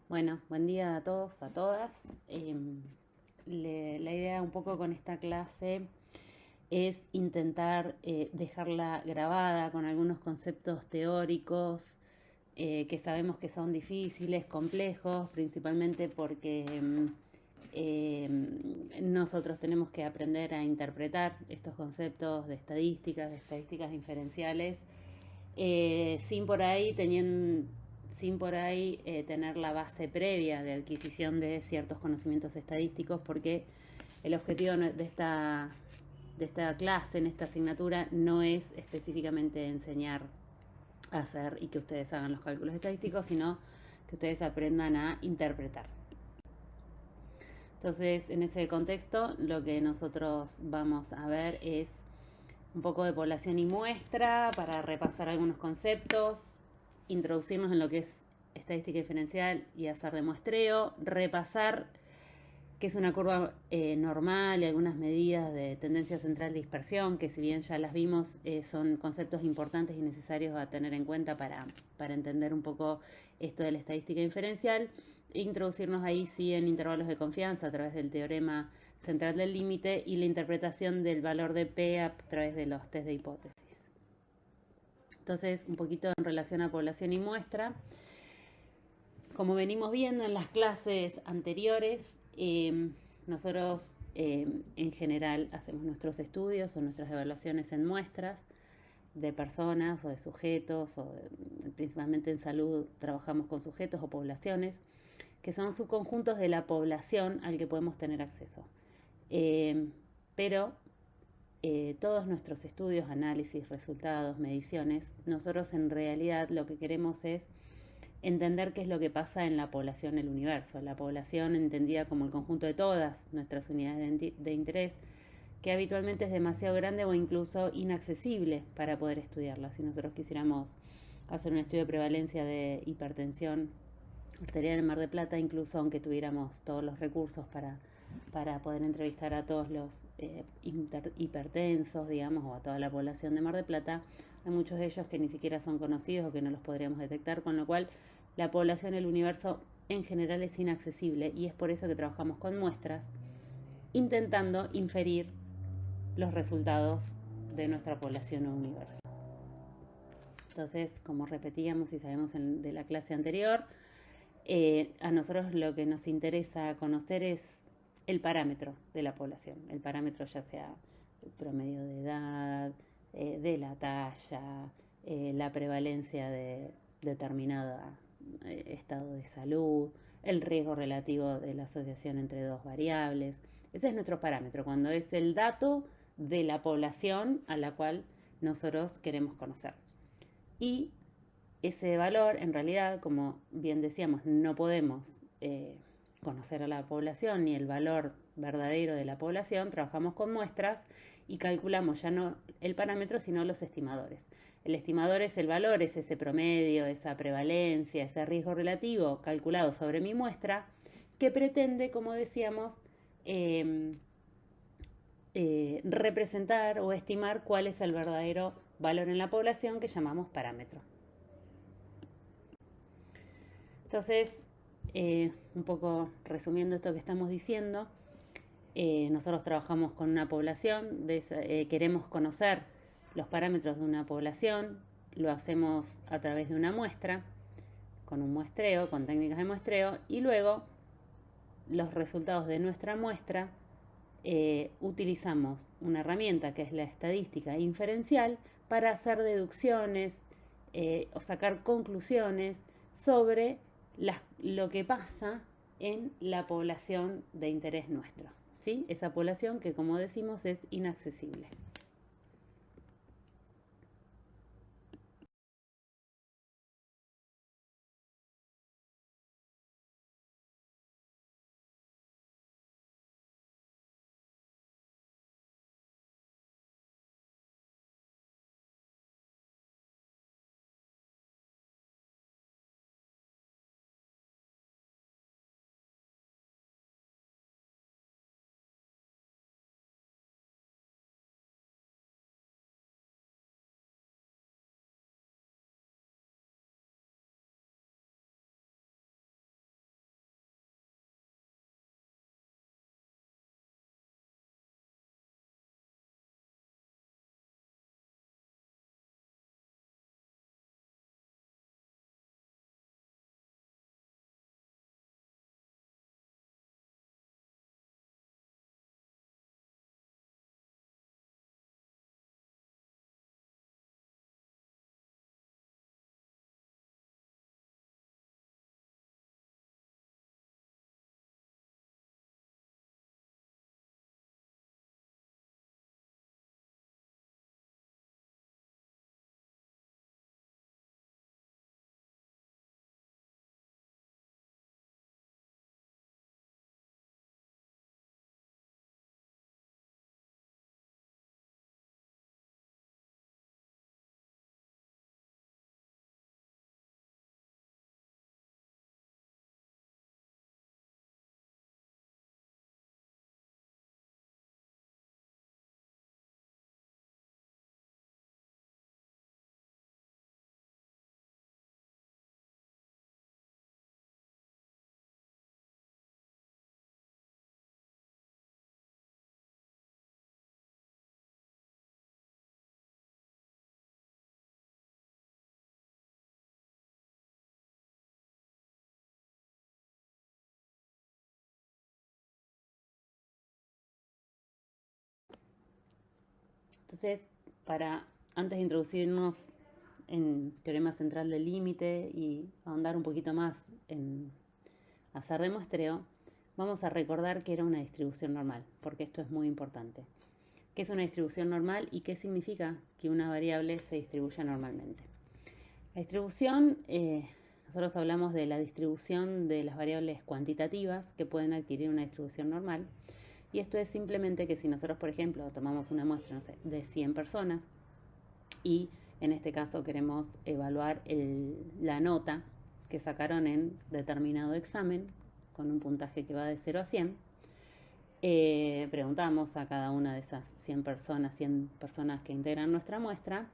Bueno, buen día a todos, a todas. La idea un poco con esta clase es intentar dejarla grabada con algunos conceptos teóricos que sabemos que son difíciles, complejos, principalmente porque nosotros tenemos que aprender a interpretar estos conceptos de estadísticas inferenciales, sin por ahí tener la base previa de adquisición de ciertos conocimientos estadísticos, porque el objetivo de esta clase, en esta asignatura, no es específicamente enseñar a hacer y que ustedes hagan los cálculos estadísticos, sino que ustedes aprendan a interpretar. Entonces, en ese contexto, lo que nosotros vamos a ver es un poco de población y muestra para repasar algunos conceptos, introducirnos en lo que es estadística diferencial y hacer de muestreo, repasar qué es una curva normal y algunas medidas de tendencia central de dispersión, que si bien ya las vimos, son conceptos importantes y necesarios a tener en cuenta para entender un poco esto de la estadística diferencial. Introducirnos ahí sí en intervalos de confianza a través del teorema central del límite y la interpretación del valor de P a través de los test de hipótesis. Entonces, un poquito en relación a población y muestra. Como venimos viendo en las clases anteriores, nosotros en general hacemos nuestros estudios o nuestras evaluaciones en muestras de personas o de sujetos, principalmente en salud trabajamos con sujetos o poblaciones, que son subconjuntos de la población al que podemos tener acceso. Pero todos nuestros estudios, análisis, resultados, mediciones, nosotros en realidad lo que queremos es entender qué es lo que pasa en la población del universo, la población entendida como el conjunto de todas nuestras unidades de interés, que habitualmente es demasiado grande o incluso inaccesible para poder estudiarla. Si nosotros quisiéramos hacer un estudio de prevalencia de hipertensión arterial en el Mar de Plata, incluso aunque tuviéramos todos los recursos para poder entrevistar a todos los hipertensos, digamos, o a toda la población de Mar de Plata, hay muchos de ellos que ni siquiera son conocidos o que no los podríamos detectar, con lo cual la población del universo en general es inaccesible y es por eso que trabajamos con muestras, intentando inferir los resultados de nuestra población o universo. Entonces, como repetíamos y sabemos de la clase anterior, a nosotros lo que nos interesa conocer es el parámetro de la población. El parámetro ya sea el promedio de edad, de la talla, la prevalencia de determinado estado de salud, el riesgo relativo de la asociación entre dos variables. Ese es nuestro parámetro, cuando es el dato de la población a la cual nosotros queremos conocer. Y ese valor, en realidad, como bien decíamos, no podemos conocer a la población ni el valor verdadero de la población, trabajamos con muestras y calculamos ya no el parámetro, sino los estimadores. El estimador es el valor, es ese promedio, esa prevalencia, ese riesgo relativo calculado sobre mi muestra, que pretende, como decíamos, representar o estimar cuál es el verdadero valor en la población que llamamos parámetro. Entonces, un poco resumiendo esto que estamos diciendo, nosotros trabajamos con una población, queremos conocer los parámetros de una población, lo hacemos a través de una muestra, con un muestreo, con técnicas de muestreo, y luego los resultados de nuestra muestra utilizamos una herramienta que es la estadística inferencial para hacer deducciones o sacar conclusiones sobre lo que pasa en la población de interés nuestro, ¿sí? Esa población que, como decimos, es inaccesible. Entonces, antes de introducirnos en teorema central del límite y ahondar un poquito más en hacer de muestreo, vamos a recordar que era una distribución normal, porque esto es muy importante. ¿Qué es una distribución normal y qué significa que una variable se distribuya normalmente? La distribución, nosotros hablamos de la distribución de las variables cuantitativas que pueden adquirir una distribución normal. Y esto es simplemente que si nosotros, por ejemplo, tomamos una muestra, no sé, de 100 personas y en este caso queremos evaluar la nota que sacaron en determinado examen con un puntaje que va de 0 a 100, preguntamos a cada una de esas 100 personas que integran nuestra muestra,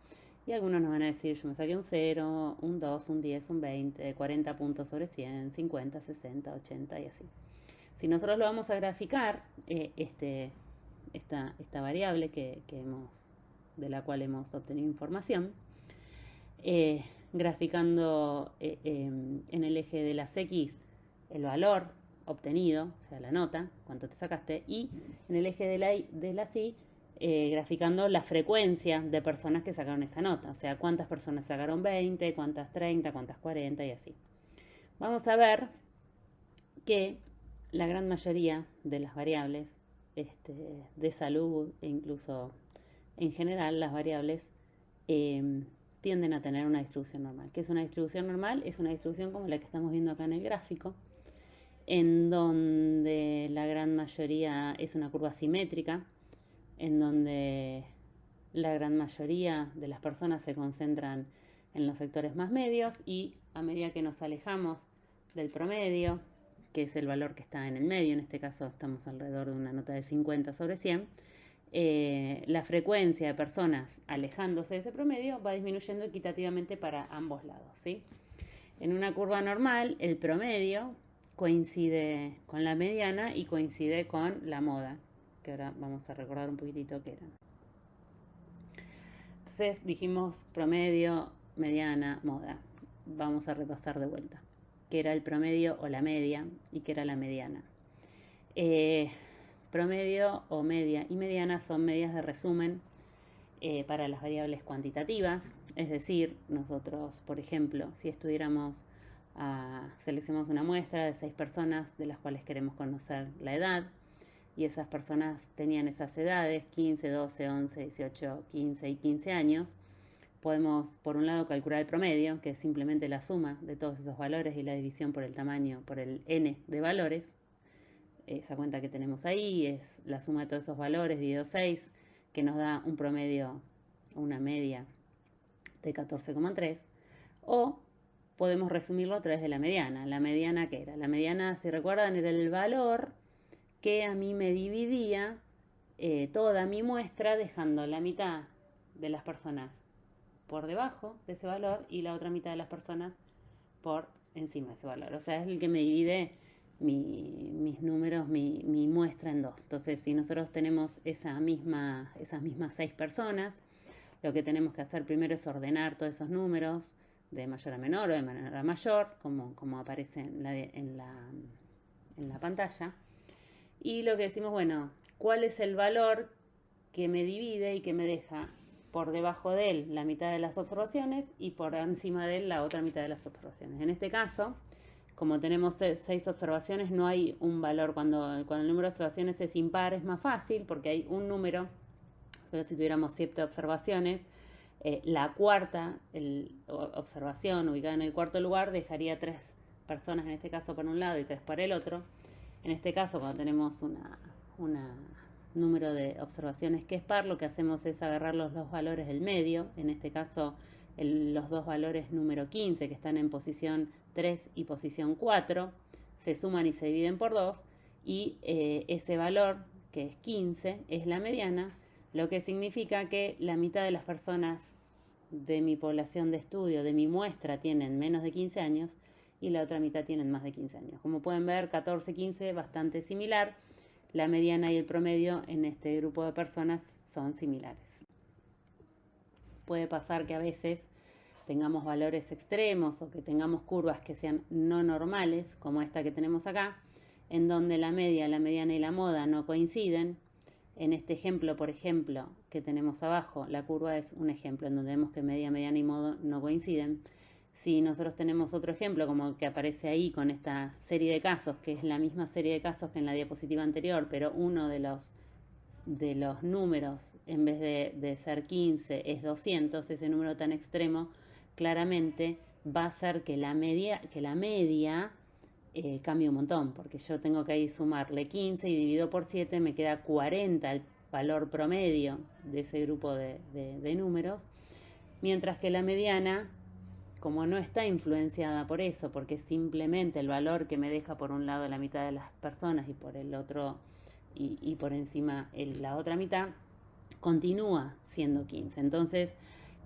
y algunos nos van a decir, yo me saqué un 0, un 2, un 10, un 20, 40 puntos sobre 100, 50, 60, 80 y así. Si nosotros lo vamos a graficar, esta variable de la cual hemos obtenido información, graficando en el eje de las X el valor obtenido, o sea, la nota, cuánto te sacaste, y en el eje de las Y, graficando la frecuencia de personas que sacaron esa nota, o sea, cuántas personas sacaron 20, cuántas 30, cuántas 40 y así. Vamos a ver que la gran mayoría de las variables de salud e incluso en general las variables tienden a tener una distribución normal. ¿Qué es una distribución normal? Es una distribución como la que estamos viendo acá en el gráfico, en donde la gran mayoría es una curva simétrica, en donde la gran mayoría de las personas se concentran en los sectores más medios, y a medida que nos alejamos del promedio, que es el valor que está en el medio, en este caso estamos alrededor de una nota de 50 sobre 100, la frecuencia de personas alejándose de ese promedio va disminuyendo equitativamente para ambos lados, ¿sí? En una curva normal, el promedio coincide con la mediana y coincide con la moda, que ahora vamos a recordar un poquitito qué eran. Entonces dijimos promedio, mediana, moda. Vamos a repasar de vuelta. ¿Qué era el promedio o la media y qué era la mediana? Promedio o media y mediana son medidas de resumen para las variables cuantitativas. Es decir, nosotros, por ejemplo, si seleccionamos una muestra de 6 personas de las cuales queremos conocer la edad, y esas personas tenían esas edades, 15, 12, 11, 18, 15 y 15 años, podemos, por un lado, calcular el promedio, que es simplemente la suma de todos esos valores y la división por el tamaño, por el n de valores. Esa cuenta que tenemos ahí es la suma de todos esos valores dividido 6, que nos da un promedio, una media de 14,3. O podemos resumirlo a través de la mediana. ¿La mediana qué era? La mediana, si recuerdan, era el valor que a mí me dividía toda mi muestra, dejando la mitad de las personas por debajo de ese valor y la otra mitad de las personas por encima de ese valor. O sea, es el que me divide mis números, mi muestra en dos. Entonces, si nosotros tenemos esas mismas 6 personas, lo que tenemos que hacer primero es ordenar todos esos números de mayor a menor o de menor a mayor, como aparece en la pantalla. Y lo que decimos, bueno, ¿cuál es el valor que me divide y que me deja por debajo de él la mitad de las observaciones y por encima de él la otra mitad de las observaciones? En este caso, como tenemos 6 observaciones, no hay un valor. Cuando el número de observaciones es impar es más fácil porque hay un número, pero si tuviéramos 7 observaciones, la cuarta observación ubicada en el cuarto lugar dejaría 3 personas, en este caso por un lado, y 3 por el otro. En este caso, cuando tenemos un número de observaciones que es par, lo que hacemos es agarrar los dos valores del medio, en este caso los dos valores número 15 que están en posición 3 y posición 4, se suman y se dividen por 2, y ese valor, que es 15, es la mediana, lo que significa que la mitad de las personas de mi población de estudio, de mi muestra, tienen menos de 15 años y la otra mitad tienen más de 15 años. Como pueden ver, 14, 15, bastante similar. La mediana y el promedio en este grupo de personas son similares. Puede pasar que a veces tengamos valores extremos o que tengamos curvas que sean no normales, como esta que tenemos acá, en donde la media, la mediana y la moda no coinciden. En este ejemplo, por ejemplo, que tenemos abajo, la curva es un ejemplo en donde vemos que media, mediana y modo no coinciden. Si nosotros tenemos otro ejemplo, como que aparece ahí con esta serie de casos, que es la misma serie de casos que en la diapositiva anterior, pero uno de los números, en vez de ser 15, es 200, ese número tan extremo, claramente va a hacer que la media cambie un montón, porque yo tengo que ahí sumarle 15 y dividido por 7 me queda 40 el valor promedio de ese grupo de números, mientras que la mediana, como no está influenciada por eso, porque es simplemente el valor que me deja por un lado la mitad de las personas y por el otro y por encima la otra mitad, continúa siendo 15. Entonces,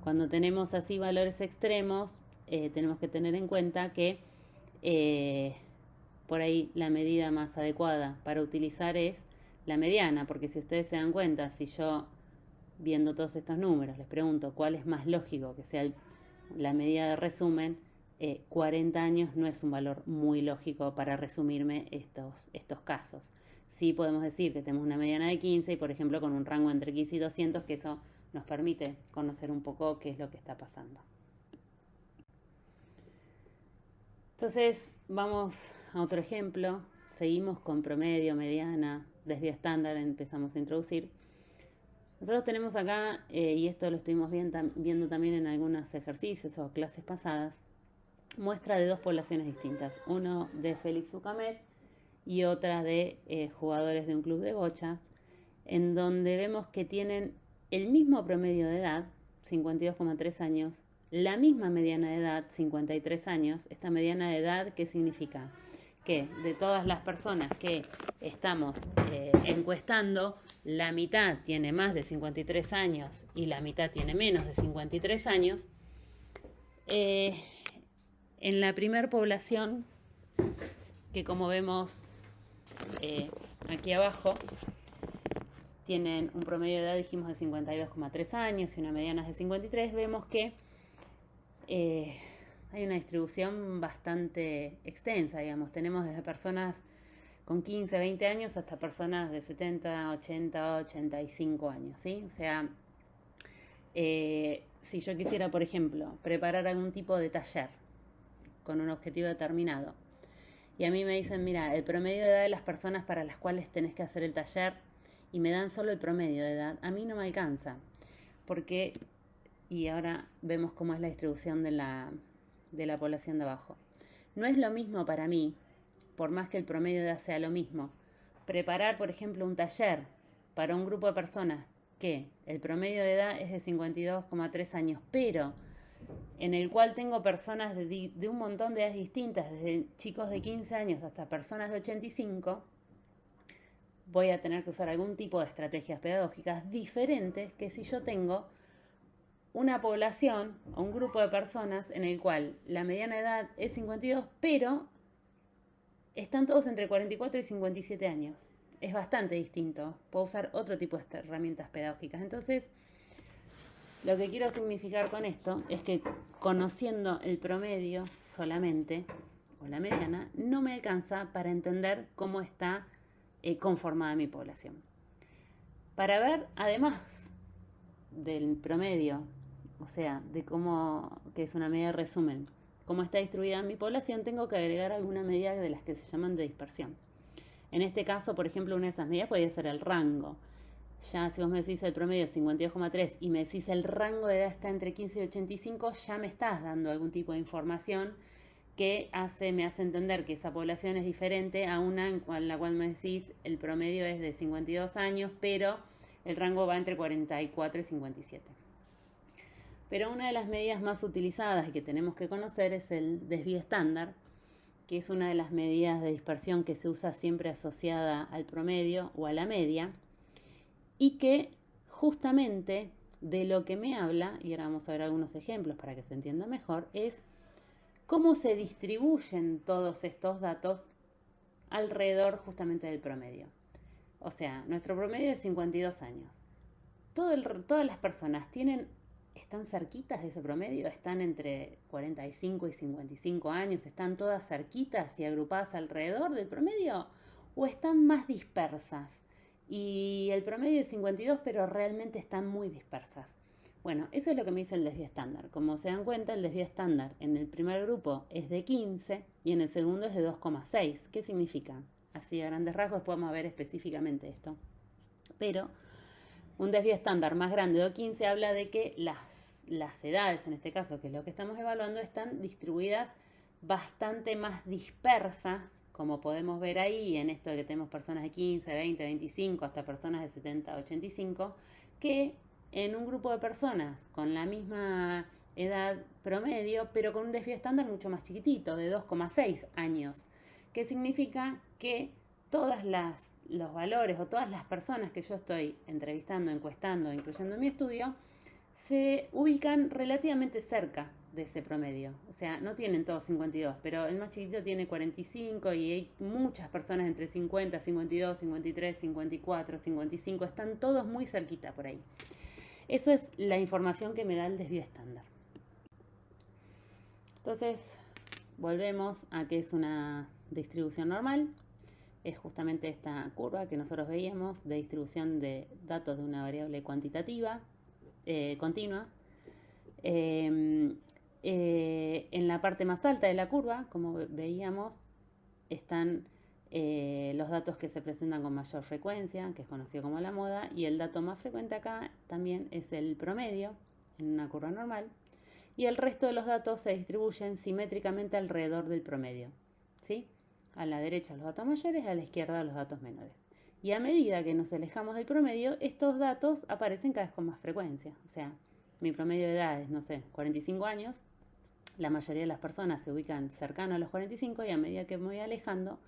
cuando tenemos así valores extremos, tenemos que tener en cuenta que por ahí la medida más adecuada para utilizar es la mediana, porque si ustedes se dan cuenta, si yo viendo todos estos números les pregunto cuál es más lógico que sea la medida de resumen, 40 años no es un valor muy lógico para resumirme estos casos. Sí podemos decir que tenemos una mediana de 15 y por ejemplo con un rango entre 15 y 200, que eso nos permite conocer un poco qué es lo que está pasando. Entonces vamos a otro ejemplo, seguimos con promedio, mediana, desvío estándar, empezamos a introducir. Nosotros tenemos acá, y esto lo estuvimos viendo también en algunos ejercicios o clases pasadas, muestra de dos poblaciones distintas, uno de Félix Ucamet y otra de jugadores de un club de bochas, en donde vemos que tienen el mismo promedio de edad, 52,3 años, la misma mediana de edad, 53 años. Esta mediana de edad, ¿qué significa? Que de todas las personas que estamos encuestando, la mitad tiene más de 53 años y la mitad tiene menos de 53 años. En la primer población, que como vemos aquí abajo, tienen un promedio de edad, dijimos, de 52,3 años y una mediana de 53, vemos que hay una distribución bastante extensa, digamos. Tenemos desde personas con 15, 20 años hasta personas de 70, 80, 85 años, ¿sí? O sea, si yo quisiera, por ejemplo, preparar algún tipo de taller con un objetivo determinado, y a mí me dicen, mira, el promedio de edad de las personas para las cuales tenés que hacer el taller, y me dan solo el promedio de edad, a mí no me alcanza, porque, y ahora vemos cómo es la distribución de la población de abajo. No es lo mismo para mí, por más que el promedio de edad sea lo mismo, preparar, por ejemplo, un taller para un grupo de personas que el promedio de edad es de 52,3 años, pero en el cual tengo personas de un montón de edades distintas, desde chicos de 15 años hasta personas de 85, voy a tener que usar algún tipo de estrategias pedagógicas diferentes que si yo tengo una población o un grupo de personas en el cual la mediana edad es 52, pero están todos entre 44 y 57 años. Es bastante distinto. Puedo usar otro tipo de herramientas pedagógicas. Entonces, lo que quiero significar con esto es que conociendo el promedio solamente, o la mediana, no me alcanza para entender cómo está conformada mi población. Para ver, además del promedio, o sea, de cómo, que es una medida de resumen, cómo está distribuida mi población, tengo que agregar alguna medida de las que se llaman de dispersión. En este caso, por ejemplo, una de esas medidas podría ser el rango. Ya si vos me decís el promedio es 52,3 y me decís el rango de edad está entre 15 y 85, ya me estás dando algún tipo de información que me hace entender que esa población es diferente a una en la cual me decís el promedio es de 52 años, pero el rango va entre 44 y 57. Pero una de las medidas más utilizadas y que tenemos que conocer es el desvío estándar, que es una de las medidas de dispersión que se usa siempre asociada al promedio o a la media, y que justamente de lo que me habla, y ahora vamos a ver algunos ejemplos para que se entienda mejor, es cómo se distribuyen todos estos datos alrededor justamente del promedio. O sea, nuestro promedio es 52 años. Todas las personas están cerquitas de ese promedio, están entre 45 y 55 años, están todas cerquitas y agrupadas alrededor del promedio, o están más dispersas. y el promedio es 52, pero realmente están muy dispersas. Bueno, eso es lo que me dice el desvío estándar. Como se dan cuenta, el desvío estándar en el primer grupo es de 15 y en el segundo es de 2,6. ¿Qué significa? Así a grandes rasgos podemos ver específicamente esto. Pero un desvío estándar más grande de 15 habla de que las edades, en este caso, que es lo que estamos evaluando, están distribuidas bastante más dispersas, como podemos ver ahí, en esto de que tenemos personas de 15, 20, 25, hasta personas de 70, 85, que en un grupo de personas con la misma edad promedio, pero con un desvío estándar mucho más chiquitito, de 2,6 años, que significa que todas los valores o todas las personas que yo estoy entrevistando, encuestando, incluyendo en mi estudio, se ubican relativamente cerca de ese promedio. O sea, no tienen todos 52, pero el más chiquitito tiene 45 y hay muchas personas entre 50, 52, 53, 54, 55. Están todos muy cerquita por ahí. Eso es la información que me da el desvío estándar. Entonces, volvemos a que es una distribución normal. Es justamente esta curva que nosotros veíamos de distribución de datos de una variable cuantitativa continua. En la parte más alta de la curva, como veíamos, están los datos que se presentan con mayor frecuencia, que es conocido como la moda, y el dato más frecuente acá también es el promedio, en una curva normal, y el resto de los datos se distribuyen simétricamente alrededor del promedio, ¿sí? A la derecha los datos mayores, a la izquierda los datos menores. Y a medida que nos alejamos del promedio, estos datos aparecen cada vez con más frecuencia. O sea, mi promedio de edad es, no sé, 45 años, la mayoría de las personas se ubican cercano a los 45 y a medida que me voy alejando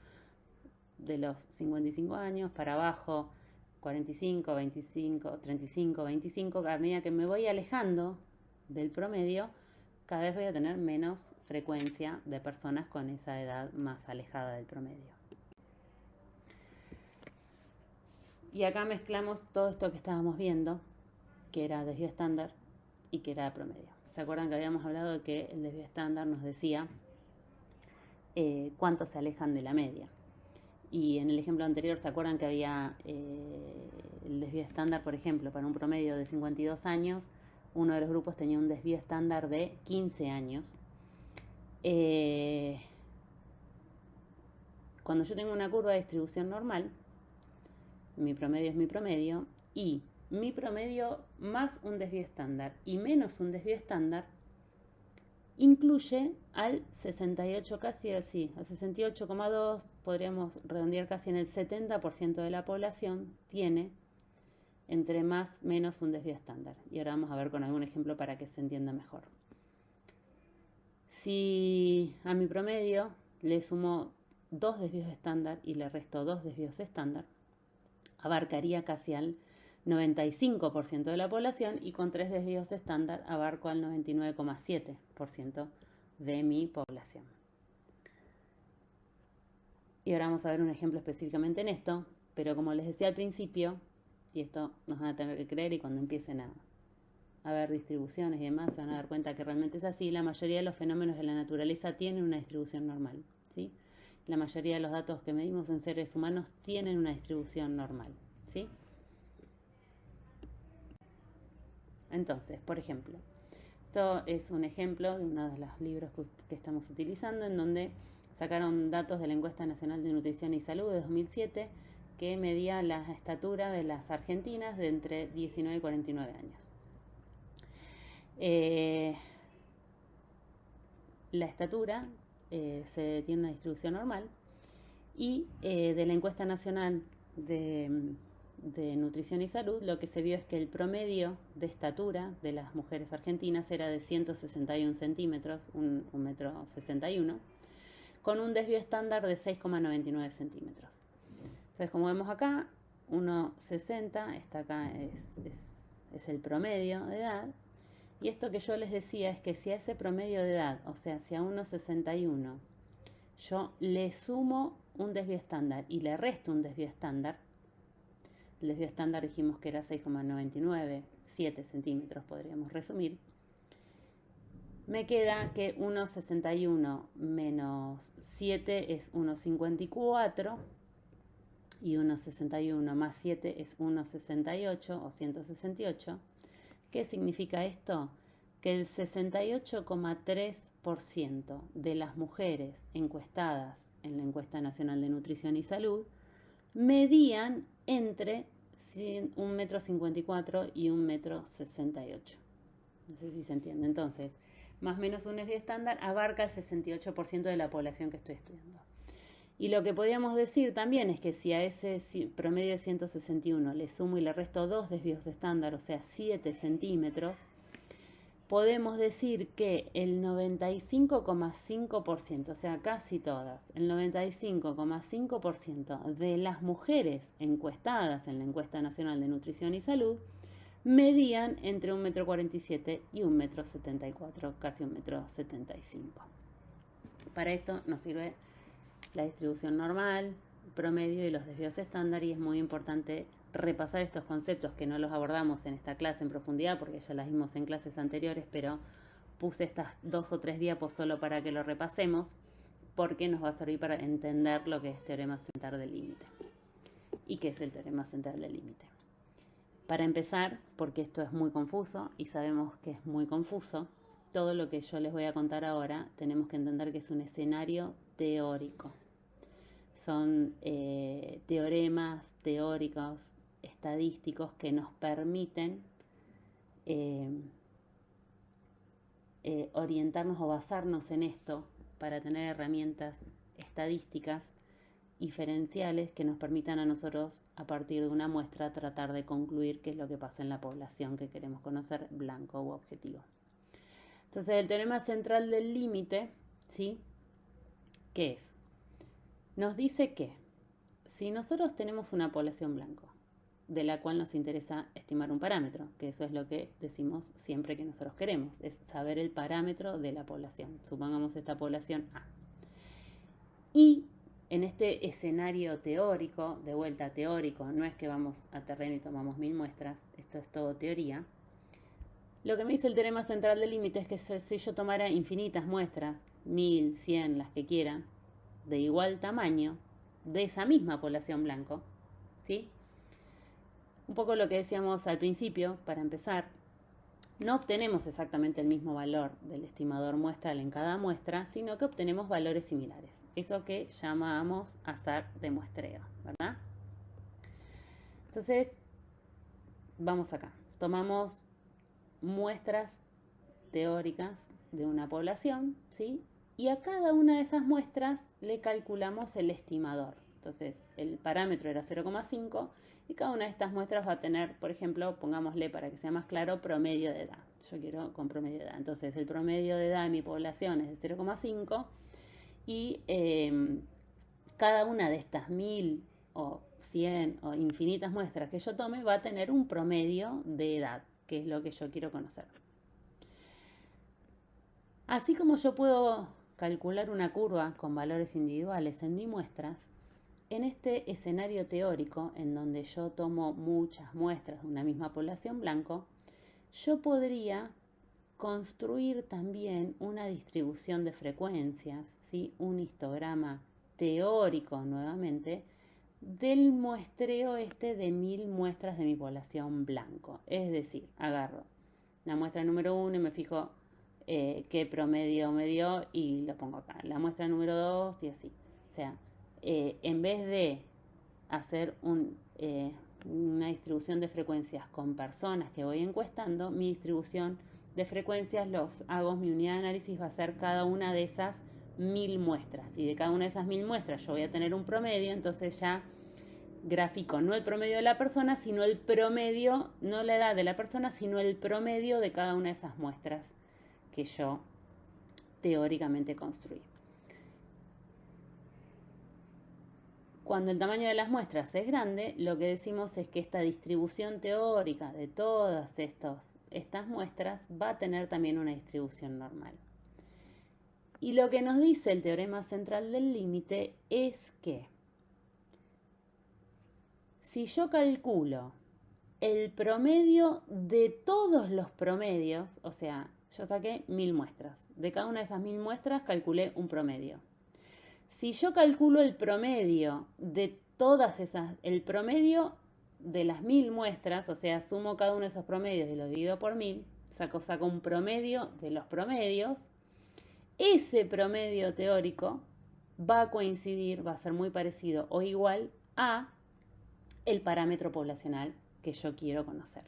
de los 55 años para abajo, 45, 25, 35, 25, a medida que me voy alejando del promedio, cada vez voy a tener menos frecuencia de personas con esa edad más alejada del promedio. Y acá mezclamos todo esto que estábamos viendo, que era desvío estándar y que era promedio. ¿Se acuerdan que habíamos hablado de que el desvío estándar nos decía cuánto se alejan de la media? Y en el ejemplo anterior, ¿se acuerdan que había el desvío estándar, por ejemplo, para un promedio de 52 años? Uno de los grupos tenía un desvío estándar de 15 años. Cuando yo tengo una curva de distribución normal, mi promedio es mi promedio, y mi promedio más un desvío estándar y menos un desvío estándar incluye al 68, casi así, al 68,2, podríamos redondear casi en el 70% de la población tiene entre más menos un desvío estándar. Y ahora vamos a ver con algún ejemplo para que se entienda mejor. Si a mi promedio le sumo 2 desvíos estándar y le resto 2 desvíos estándar, abarcaría casi al 95% de la población, y con 3 desvíos estándar abarco al 99,7% de mi población. Y ahora vamos a ver un ejemplo específicamente en esto, pero como les decía al principio, y esto nos van a tener que creer, y cuando empiecen a ver distribuciones y demás se van a dar cuenta que realmente es así, la mayoría de los fenómenos de la naturaleza tienen una distribución normal, ¿sí? La mayoría de los datos que medimos en seres humanos tienen una distribución normal, ¿sí? Entonces, por ejemplo, esto es un ejemplo de uno de los libros que estamos utilizando, en donde sacaron datos de la Encuesta Nacional de Nutrición y Salud de 2007, que medía la estatura de las argentinas de entre 19 y 49 años. La estatura se tiene una distribución normal, y de la Encuesta Nacional de Nutrición y Salud, lo que se vio es que el promedio de estatura de las mujeres argentinas era de 161 centímetros, 1,61 m, con un desvío estándar de 6,99 centímetros. Entonces, como vemos acá, 1,60, está acá, es el promedio de edad. Y esto que yo les decía es que si a ese promedio de edad, o sea, si a 1,61 yo le sumo un desvío estándar y le resto un desvío estándar, el desvío estándar dijimos que era 6,99, 7 centímetros podríamos resumir, me queda que 1,61 menos 7 es 1,54, y 1,61 más 7 es 1,68 o 168. ¿Qué significa esto? Que el 68,3% de las mujeres encuestadas en la Encuesta Nacional de Nutrición y Salud medían entre 1,54 m y 1,68 m. No sé si se entiende. Entonces, más o menos un estándar abarca el 68% de la población que estoy estudiando. Y lo que podríamos decir también es que si a ese promedio de 161 le sumo y le resto 2 desvíos estándar, o sea 7 centímetros, podemos decir que el 95,5%, o sea casi todas, el 95,5% de las mujeres encuestadas en la Encuesta Nacional de Nutrición y Salud medían entre 1,47 m y 1,74 m, casi 1,75 m. Para esto nos sirve la distribución normal, promedio y los desvíos estándar, y es muy importante repasar estos conceptos que no los abordamos en esta clase en profundidad porque ya las vimos en clases anteriores, pero puse estas 2 o 3 diapos solo para que lo repasemos porque nos va a servir para entender lo que es teorema central del límite y qué es el teorema central del límite. Para empezar, porque esto es muy confuso y sabemos que es muy confuso, todo lo que yo les voy a contar ahora tenemos que entender que es un escenario teórico. Son teoremas teóricos, estadísticos que nos permiten orientarnos o basarnos en esto para tener herramientas estadísticas diferenciales que nos permitan a nosotros, a partir de una muestra, tratar de concluir qué es lo que pasa en la población que queremos conocer, blanco u objetivo. Entonces, el teorema central del límite, ¿sí? ¿Qué es? Nos dice que si nosotros tenemos una población blanco, de la cual nos interesa estimar un parámetro, que eso es lo que decimos siempre que nosotros queremos, es saber el parámetro de la población. Supongamos esta población A. Y en este escenario teórico, de vuelta teórico, no es que vamos a terreno y tomamos 1000 muestras, esto es todo teoría. Lo que me dice el teorema central del límite es que si yo tomara infinitas muestras, 1000, 100, las que quiera, de igual tamaño, de esa misma población blanco, ¿sí? Un poco lo que decíamos al principio, para empezar, no obtenemos exactamente el mismo valor del estimador muestral en cada muestra, sino que obtenemos valores similares. Eso que llamamos azar de muestreo, ¿verdad? Entonces, vamos acá. Tomamos muestras teóricas de una población, ¿sí? Y a cada una de esas muestras le calculamos el estimador. Entonces, el parámetro era 0,5 y cada una de estas muestras va a tener, por ejemplo, pongámosle para que sea más claro, promedio de edad. Yo quiero con promedio de edad. Entonces, el promedio de edad de mi población es de 0,5 y cada una de estas 1000 o 100 o infinitas muestras que yo tome va a tener un promedio de edad, que es lo que yo quiero conocer. Así como yo puedo calcular una curva con valores individuales en mis muestras, en este escenario teórico, en donde yo tomo muchas muestras de una misma población blanco, yo podría construir también una distribución de frecuencias, ¿sí? Un histograma teórico nuevamente, del muestreo de 1000 muestras de mi población blanco. Es decir, agarro la muestra número 1 y me fijo qué promedio me dio y lo pongo acá. La muestra número 2 y así. O sea, en vez de hacer una distribución de frecuencias con personas que voy encuestando, mi distribución de frecuencias mi unidad de análisis va a ser cada una de esas 1000 muestras. Y de cada una de esas 1000 muestras yo voy a tener un promedio, entonces ya grafico no el promedio de la persona, sino el promedio, no la edad de la persona, sino el promedio de cada una de esas muestras que yo teóricamente construí. Cuando el tamaño de las muestras es grande, lo que decimos es que esta distribución teórica de todas estas muestras va a tener también una distribución normal. Y lo que nos dice el teorema central del límite es que si yo calculo el promedio de todos los promedios, o sea, yo saqué 1000 muestras. De cada una de esas 1000 muestras calculé un promedio. Si yo calculo el promedio de todas esas, el promedio de las 1000 muestras, o sea, sumo cada uno de esos promedios y lo divido por 1000, saco un promedio de los promedios, ese promedio teórico va a coincidir, va a ser muy parecido o igual a el parámetro poblacional que yo quiero conocer.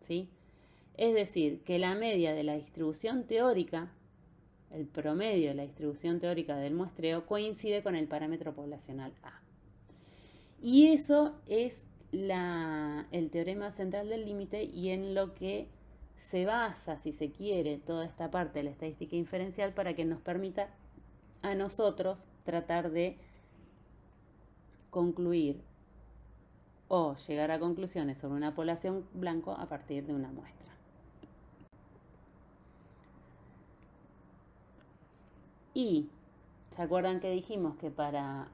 ¿Sí? Es decir, que la media de la distribución teórica, el promedio de la distribución teórica del muestreo, coincide con el parámetro poblacional A. Y eso es el teorema central del límite, y en lo que se basa, si se quiere, toda esta parte de la estadística inferencial para que nos permita a nosotros tratar de concluir o llegar a conclusiones sobre una población blanco a partir de una muestra. Y, ¿se acuerdan que dijimos que para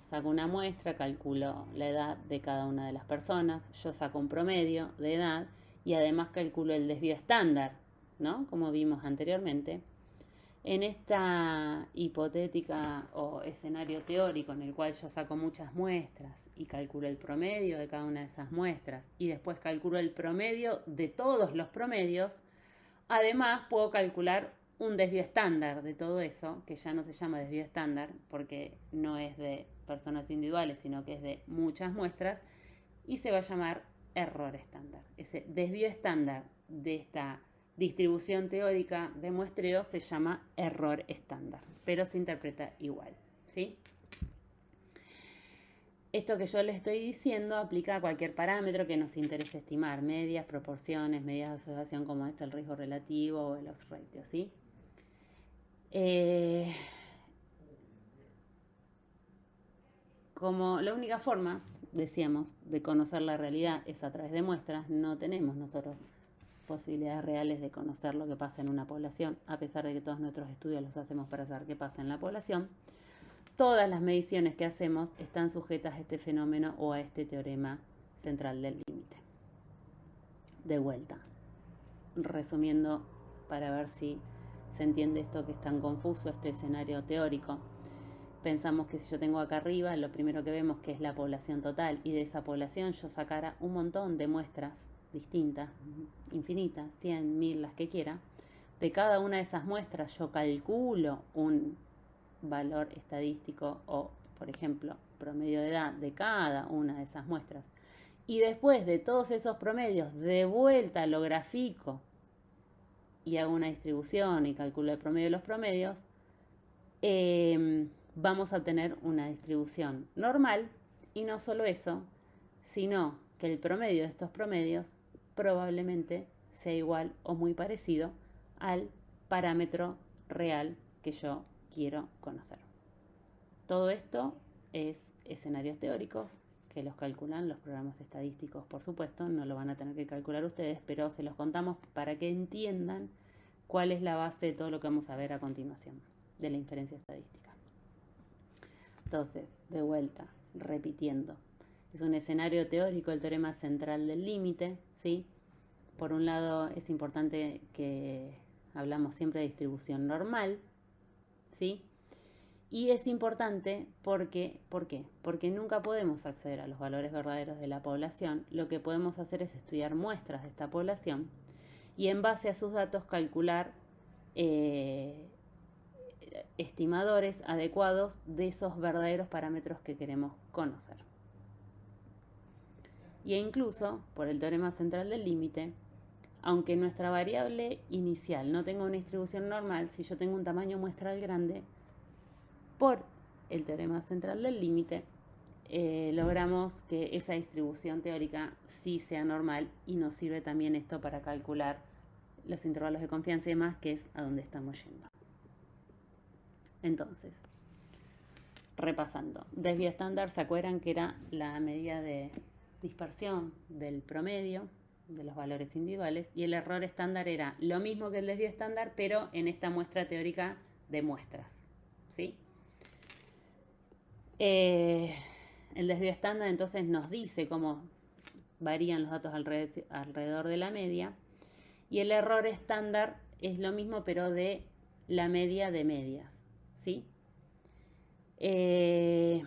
saco una muestra, calculo la edad de cada una de las personas, yo saco un promedio de edad y además calculo el desvío estándar, ¿no? Como vimos anteriormente. En esta hipotética o escenario teórico en el cual yo saco muchas muestras y calculo el promedio de cada una de esas muestras y después calculo el promedio de todos los promedios, además puedo calcular un desvío estándar de todo eso, que ya no se llama desvío estándar porque no es de personas individuales, sino que es de muchas muestras, y se va a llamar error estándar. Ese desvío estándar de esta distribución teórica de muestreo se llama error estándar, pero se interpreta igual, ¿sí? Esto que yo les estoy diciendo aplica a cualquier parámetro que nos interese estimar, medias, proporciones, medidas de asociación como el riesgo relativo o el odds ratio, ¿sí? Como la única forma, decíamos, de conocer la realidad es a través de muestras, no tenemos nosotros posibilidades reales de conocer lo que pasa en una población, a pesar de que todos nuestros estudios los hacemos para saber qué pasa en la población. Todas las mediciones que hacemos están sujetas a este fenómeno o a este teorema central del límite. De vuelta, resumiendo para ver si se entiende esto que es tan confuso, este escenario teórico. Pensamos que si yo tengo acá arriba, lo primero que vemos que es la población total, y de esa población yo sacara un montón de muestras distintas, infinitas, 100, 1000, las que quiera. De cada una de esas muestras yo calculo un valor estadístico o, por ejemplo, promedio de edad de cada una de esas muestras. Y después de todos esos promedios, de vuelta lo grafico y hago una distribución y calculo el promedio de los promedios, vamos a obtener una distribución normal, y no solo eso, sino que el promedio de estos promedios probablemente sea igual o muy parecido al parámetro real que yo quiero conocer. Todo esto es escenarios teóricos que los calculan los programas estadísticos, por supuesto, no lo van a tener que calcular ustedes, pero se los contamos para que entiendan cuál es la base de todo lo que vamos a ver a continuación de la inferencia estadística. Entonces, de vuelta, repitiendo, es un escenario teórico el teorema central del límite, ¿sí? Por un lado, es importante que hablamos siempre de distribución normal, ¿sí? Y es importante porque, ¿por qué? Porque nunca podemos acceder a los valores verdaderos de la población. Lo que podemos hacer es estudiar muestras de esta población y en base a sus datos calcular estimadores adecuados de esos verdaderos parámetros que queremos conocer. Y incluso, por el teorema central del límite, aunque nuestra variable inicial no tenga una distribución normal, si yo tengo un tamaño muestral grande, por el teorema central del límite, logramos que esa distribución teórica sí sea normal, y nos sirve también esto para calcular los intervalos de confianza y demás, que es a donde estamos yendo. Entonces, repasando, desvío estándar, ¿se acuerdan que era la medida de dispersión del promedio de los valores individuales? Y el error estándar era lo mismo que el desvío estándar, pero en esta muestra teórica de muestras, ¿sí? El desvío estándar entonces nos dice cómo varían los datos alrededor de la media, y el error estándar es lo mismo pero de la media de medias, ¿sí? Bien,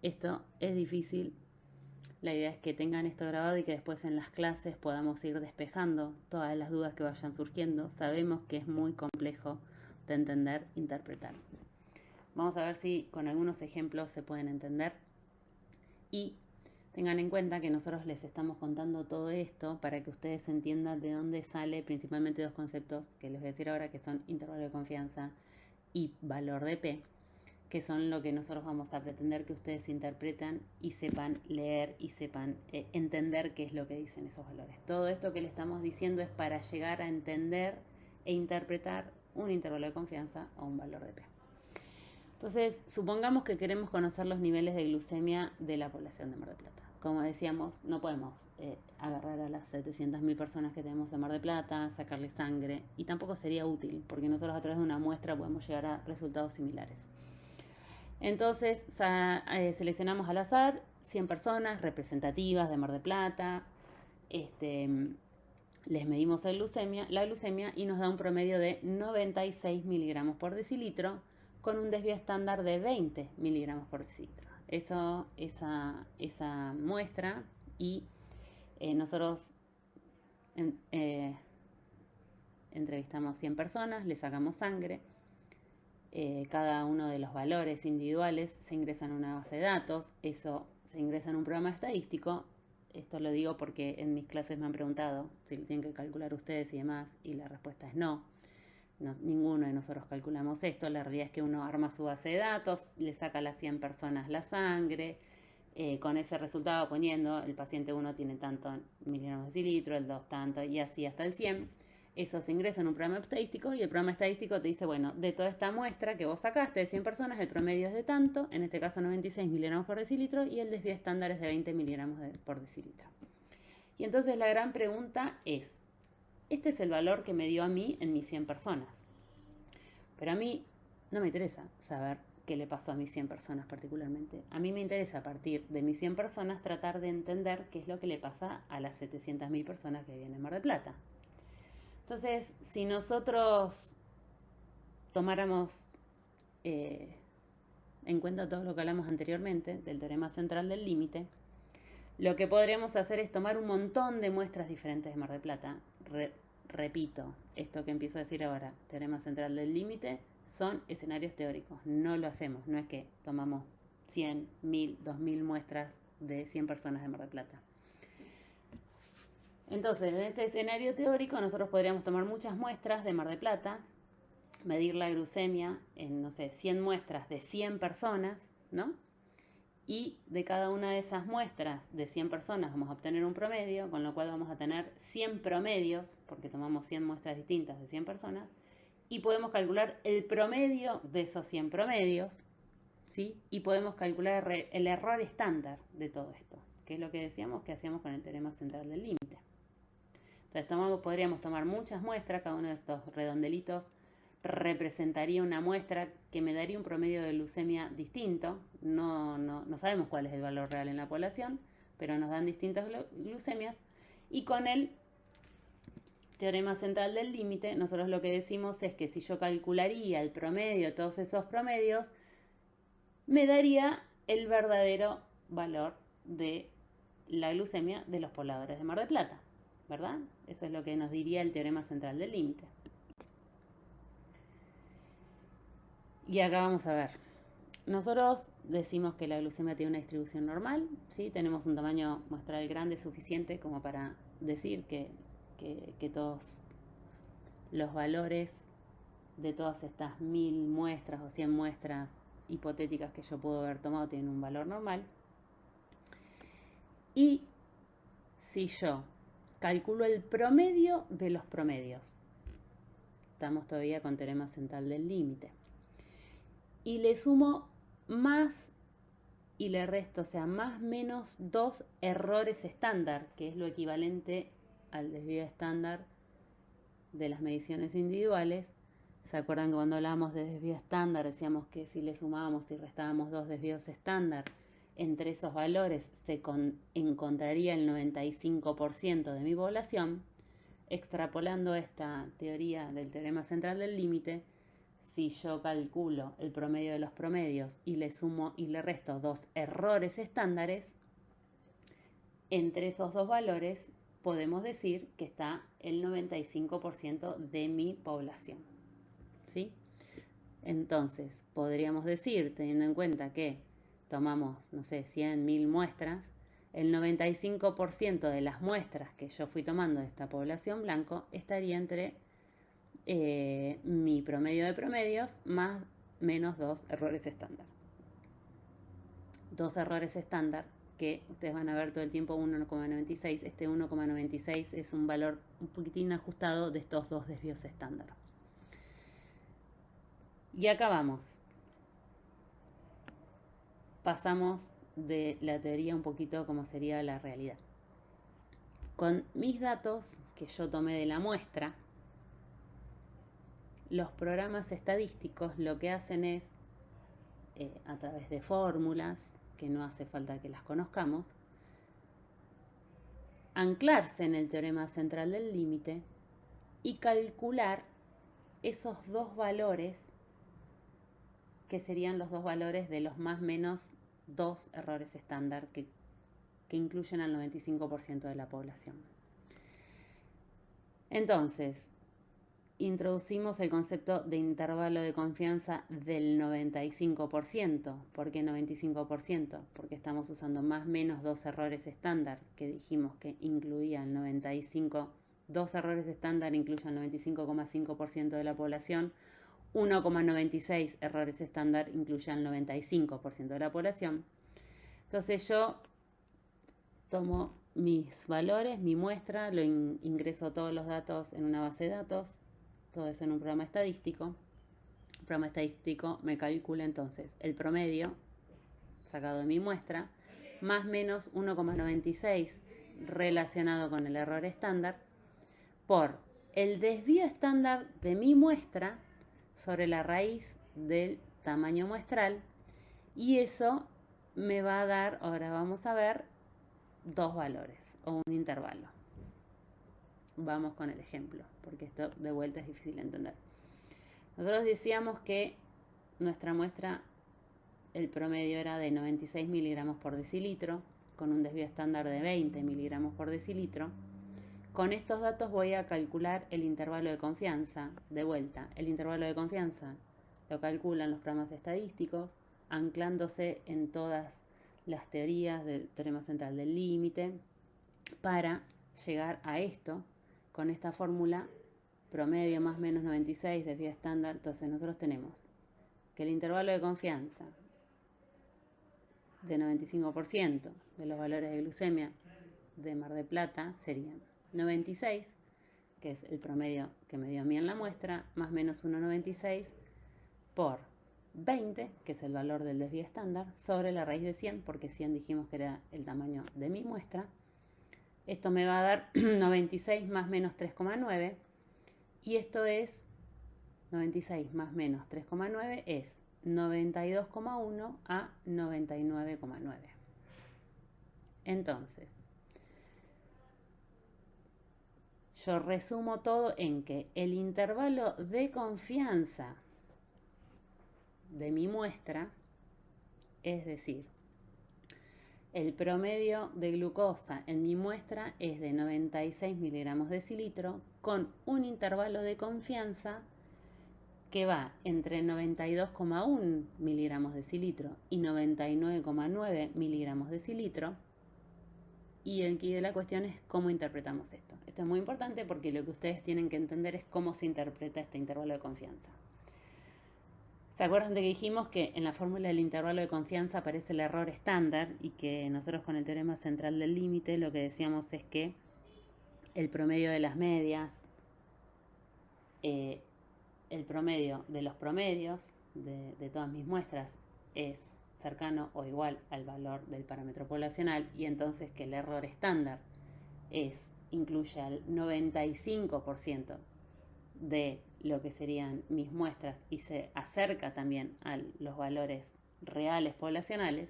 esto es difícil. La idea es que tengan esto grabado y que después en las clases podamos ir despejando todas las dudas que vayan surgiendo. Sabemos que es muy complejo de entender, interpretar. Vamos a ver si con algunos ejemplos se pueden entender. Y tengan en cuenta que nosotros les estamos contando todo esto para que ustedes entiendan de dónde sale principalmente dos conceptos que les voy a decir ahora, que son intervalo de confianza y valor de P, que son lo que nosotros vamos a pretender que ustedes interpretan y sepan leer y sepan entender qué es lo que dicen esos valores. Todo esto que le estamos diciendo es para llegar a entender e interpretar un intervalo de confianza o un valor de P. Entonces, supongamos que queremos conocer los niveles de glucemia de la población de Mar del Plata. Como decíamos, no podemos agarrar a las 700.000 personas que tenemos en Mar del Plata, sacarle sangre, y tampoco sería útil, porque nosotros a través de una muestra podemos llegar a resultados similares. Entonces, seleccionamos al azar 100 personas representativas de Mar del Plata, les medimos la glucemia y nos da un promedio de 96 miligramos por decilitro, con un desvío estándar de 20 miligramos por decilitro. Esa muestra, y nosotros entrevistamos 100 personas, le sacamos sangre, cada uno de los valores individuales se ingresa en una base de datos, eso se ingresa en un programa estadístico. Esto lo digo porque en mis clases me han preguntado si lo tienen que calcular ustedes y demás, y la respuesta es no. Ninguno de nosotros calculamos esto. La realidad es que uno arma su base de datos, le saca a las 100 personas la sangre, con ese resultado poniendo el paciente 1 tiene tanto miligramos de decilitro, el 2 tanto, y así hasta el 100. Eso se ingresa en un programa estadístico y el programa estadístico te dice, bueno, de toda esta muestra que vos sacaste de 100 personas, el promedio es de tanto, en este caso 96 miligramos por decilitro, y el desvío estándar es de 20 miligramos por decilitro. Y entonces la gran pregunta es, este es el valor que me dio a mí en mis 100 personas. Pero a mí no me interesa saber qué le pasó a mis 100 personas particularmente. A mí me interesa, a partir de mis 100 personas, tratar de entender qué es lo que le pasa a las 700.000 personas que viven en Mar del Plata. Entonces, si nosotros tomáramos en cuenta todo lo que hablamos anteriormente del teorema central del límite, lo que podríamos hacer es tomar un montón de muestras diferentes de Mar del Plata. Repito, esto que empiezo a decir ahora, teorema central del límite, son escenarios teóricos. No lo hacemos, no es que tomamos 100, 1000, 2000 muestras de 100 personas de Mar del Plata. Entonces, en este escenario teórico nosotros podríamos tomar muchas muestras de Mar del Plata, medir la glucemia en, 100 muestras de 100 personas, ¿no? Y de cada una de esas muestras de 100 personas vamos a obtener un promedio, con lo cual vamos a tener 100 promedios, porque tomamos 100 muestras distintas de 100 personas, y podemos calcular el promedio de esos 100 promedios, ¿sí? Y podemos calcular el error estándar de todo esto, que es lo que decíamos que hacíamos con el teorema central del límite. Entonces podríamos tomar muchas muestras, cada uno de estos redondelitos representaría una muestra que me daría un promedio de glucemia distinto. No sabemos cuál es el valor real en la población, pero nos dan distintas glucemias. Y con el teorema central del límite, nosotros lo que decimos es que si yo calcularía el promedio de todos esos promedios, me daría el verdadero valor de la glucemia de los pobladores de Mar del Plata, ¿verdad? Eso es lo que nos diría el teorema central del límite. Y acá vamos a ver. Nosotros decimos que la glucemia tiene una distribución normal, ¿sí? Tenemos un tamaño muestral grande suficiente como para decir que todos los valores de todas estas 1000 muestras o 100 muestras hipotéticas que yo puedo haber tomado tienen un valor normal. Y si yo calculo el promedio de los promedios, estamos todavía con teorema central del límite, y le sumo más y le resto, o sea, más menos 2 errores estándar, que es lo equivalente al desvío estándar de las mediciones individuales. ¿Se acuerdan que cuando hablábamos de desvío estándar decíamos que si le sumábamos y restábamos 2 desvíos estándar, entre esos valores se encontraría el 95% de mi población? extrapolando esta teoría del teorema central del límite, si yo calculo el promedio de los promedios y le sumo y le resto dos errores estándares, entre esos dos valores podemos decir que está el 95% de mi población. ¿Sí? Entonces, podríamos decir, teniendo en cuenta que tomamos, no sé, 100.000 muestras, el 95% de las muestras que yo fui tomando de esta población blanco estaría entre mi promedio de promedios más menos dos errores estándar. Dos errores estándar que ustedes van a ver todo el tiempo 1,96. Este 1,96 es un valor un poquitín ajustado de estos dos desvíos estándar. Y acá vamos. Pasamos de la teoría un poquito como sería la realidad. Con mis datos que yo tomé de la muestra, los programas estadísticos lo que hacen es, a través de fórmulas, que no hace falta que las conozcamos, anclarse en el teorema central del límite y calcular esos dos valores que serían los dos valores de los más menos dos errores estándar que incluyen al 95% de la población. Entonces, introducimos el concepto de intervalo de confianza del 95%. ¿Por qué 95%? Porque estamos usando más menos dos errores estándar, que dijimos que incluía el 95%. Dos errores estándar incluyen el 95,5% de la población. 1,96 errores estándar incluyen el 95% de la población. Entonces yo tomo mis valores, mi muestra, lo ingreso todos los datos en una base de datos, todo eso en un programa estadístico. El programa estadístico me calcula entonces el promedio sacado de mi muestra, más menos 1,96 relacionado con el error estándar, por el desvío estándar de mi muestra sobre la raíz del tamaño muestral, y eso me va a dar, ahora vamos a ver, dos valores o un intervalo. Vamos con el ejemplo, porque esto de vuelta es difícil de entender. Nosotros decíamos que nuestra muestra, el promedio era de 96 miligramos por decilitro, con un desvío estándar de 20 miligramos por decilitro. Con estos datos voy a calcular el intervalo de confianza. De vuelta, el intervalo de confianza lo calculan los programas estadísticos, anclándose en todas las teorías del teorema central del límite, para llegar a esto, con esta fórmula, promedio más menos 96, desvío estándar. Entonces nosotros tenemos que el intervalo de confianza de 95% de los valores de glucemia de Mar del Plata serían 96, que es el promedio que me dio a mí en la muestra, más menos 1,96 por 20, que es el valor del desvío estándar, sobre la raíz de 100, porque 100 dijimos que era el tamaño de mi muestra. Esto me va a dar 96 más menos 3,9, y esto es 96 más menos 3,9 es 92,1 a 99,9. Entonces, yo resumo todo en que el intervalo de confianza de mi muestra, es decir, el promedio de glucosa en mi muestra es de 96 miligramos decilitro, con un intervalo de confianza que va entre 92,1 miligramos decilitro y 99,9 miligramos decilitro. Y aquí de la cuestión es cómo interpretamos esto. Esto es muy importante porque lo que ustedes tienen que entender es cómo se interpreta este intervalo de confianza. ¿Se acuerdan de que dijimos que en la fórmula del intervalo de confianza aparece el error estándar, y que nosotros con el teorema central del límite lo que decíamos es que el promedio de las medias, el promedio de los promedios de todas mis muestras es cercano o igual al valor del parámetro poblacional, y entonces que el error estándar incluye al 95% de lo que serían mis muestras y se acerca también a los valores reales poblacionales.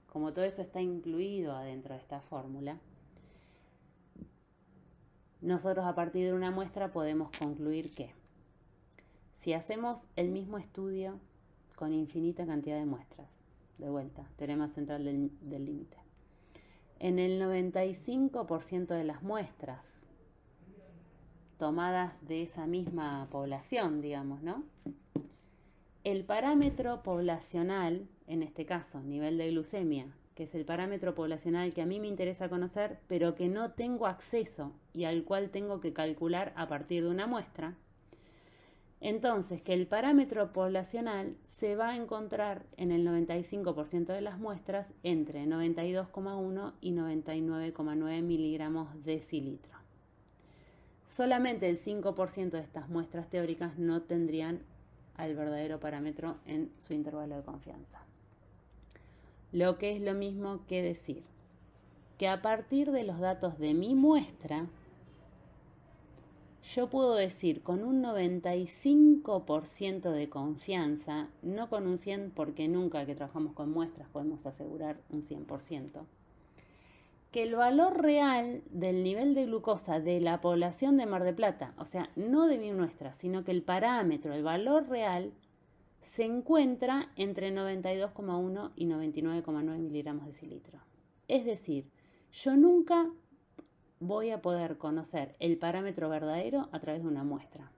Como todo eso está incluido adentro de esta fórmula, nosotros a partir de una muestra podemos concluir que si hacemos el mismo estudio con infinita cantidad de muestras, de vuelta, teorema central del límite, en el 95% de las muestras tomadas de esa misma población, digamos, ¿no? El parámetro poblacional, en este caso, nivel de glucemia, que es el parámetro poblacional que a mí me interesa conocer, pero que no tengo acceso y al cual tengo que calcular a partir de una muestra, entonces que el parámetro poblacional se va a encontrar en el 95% de las muestras entre 92,1 y 99,9 miligramos decilitro. Solamente el 5% de estas muestras teóricas no tendrían al verdadero parámetro en su intervalo de confianza. Lo que es lo mismo que decir que a partir de los datos de mi muestra, yo puedo decir con un 95% de confianza, no con un 100% porque nunca que trabajamos con muestras podemos asegurar un 100%, que el valor real del nivel de glucosa de la población de Mar del Plata, o sea, no de mi muestra, sino que el parámetro, el valor real, se encuentra entre 92,1 y 99,9 miligramos decilitro. Es decir, yo nunca voy a poder conocer el parámetro verdadero a través de una muestra,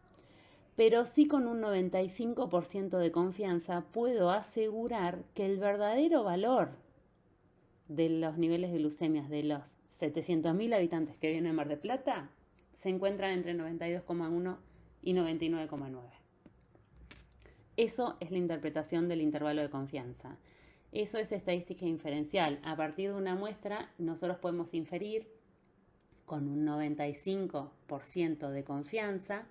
pero sí con un 95% de confianza puedo asegurar que el verdadero valor de los niveles de glucemias de los 700.000 habitantes que viven en Mar del Plata se encuentran entre 92,1 y 99,9. Eso es la interpretación del intervalo de confianza. Eso es estadística inferencial. A partir de una muestra nosotros podemos inferir con un 95% de confianza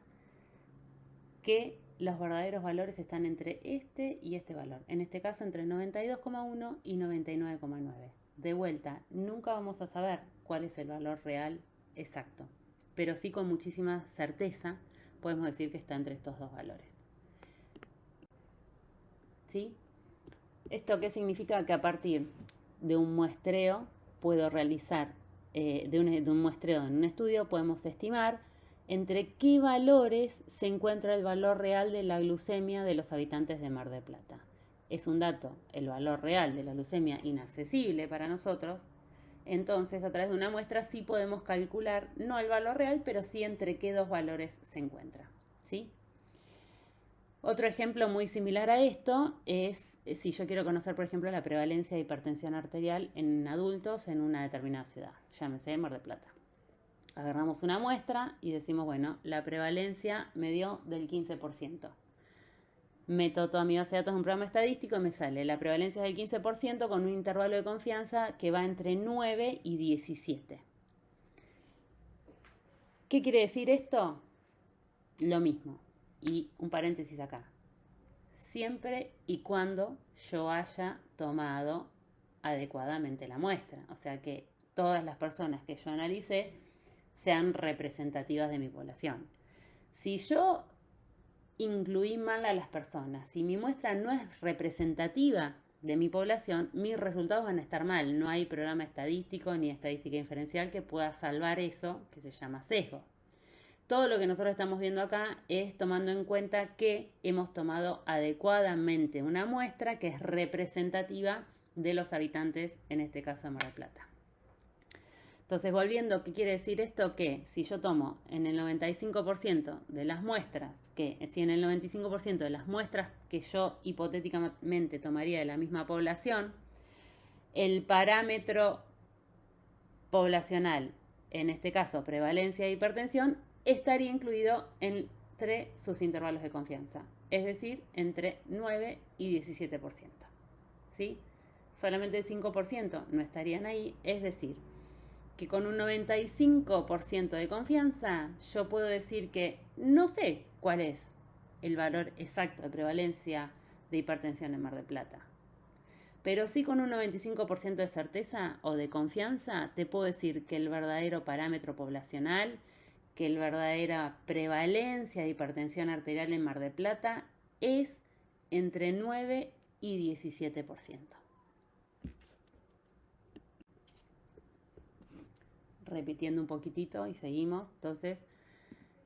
que los verdaderos valores están entre este y este valor. En este caso entre 92,1 y 99,9. De vuelta, nunca vamos a saber cuál es el valor real exacto, pero sí con muchísima certeza podemos decir que está entre estos dos valores. ¿Sí? ¿Esto qué significa? Que a partir de un muestreo puedo realizar, de un muestreo en un estudio, podemos estimar entre qué valores se encuentra el valor real de la glucemia de los habitantes de Mar del Plata. Es un dato, el valor real de la glucemia, inaccesible para nosotros. Entonces, a través de una muestra sí podemos calcular, no el valor real, pero sí entre qué dos valores se encuentra. ¿Sí? Otro ejemplo muy similar a esto es si yo quiero conocer, por ejemplo, la prevalencia de hipertensión arterial en adultos en una determinada ciudad, llámese Mar del Plata. Agarramos una muestra y decimos, bueno, la prevalencia me dio del 15%. Meto toda mi base de datos en un programa estadístico y me sale la prevalencia del 15% con un intervalo de confianza que va entre 9 y 17. ¿Qué quiere decir esto? Lo mismo. Y un paréntesis acá. Siempre y cuando yo haya tomado adecuadamente la muestra. O sea que todas las personas que yo analicé sean representativas de mi población. Si yo incluí mal a las personas, si mi muestra no es representativa de mi población, mis resultados van a estar mal. No hay programa estadístico ni estadística inferencial que pueda salvar eso, que se llama sesgo. Todo lo que nosotros estamos viendo acá es tomando en cuenta que hemos tomado adecuadamente una muestra que es representativa de los habitantes, en este caso de Mar del Plata. Entonces, volviendo, ¿qué quiere decir esto? Que si yo tomo en el 95% de las muestras, si en el 95% de las muestras que yo hipotéticamente tomaría de la misma población, el parámetro poblacional, en este caso prevalencia de hipertensión, estaría incluido entre sus intervalos de confianza, es decir, entre 9 y 17%. ¿Sí? Solamente el 5% no estarían ahí, es decir, que con un 95% de confianza yo puedo decir que no sé cuál es el valor exacto de prevalencia de hipertensión en Mar del Plata. Pero sí con un 95% de certeza o de confianza te puedo decir que el verdadero parámetro poblacional, que la verdadera prevalencia de hipertensión arterial en Mar del Plata es entre 9 y 17%. repitiendo un poquitito y seguimos. Entonces,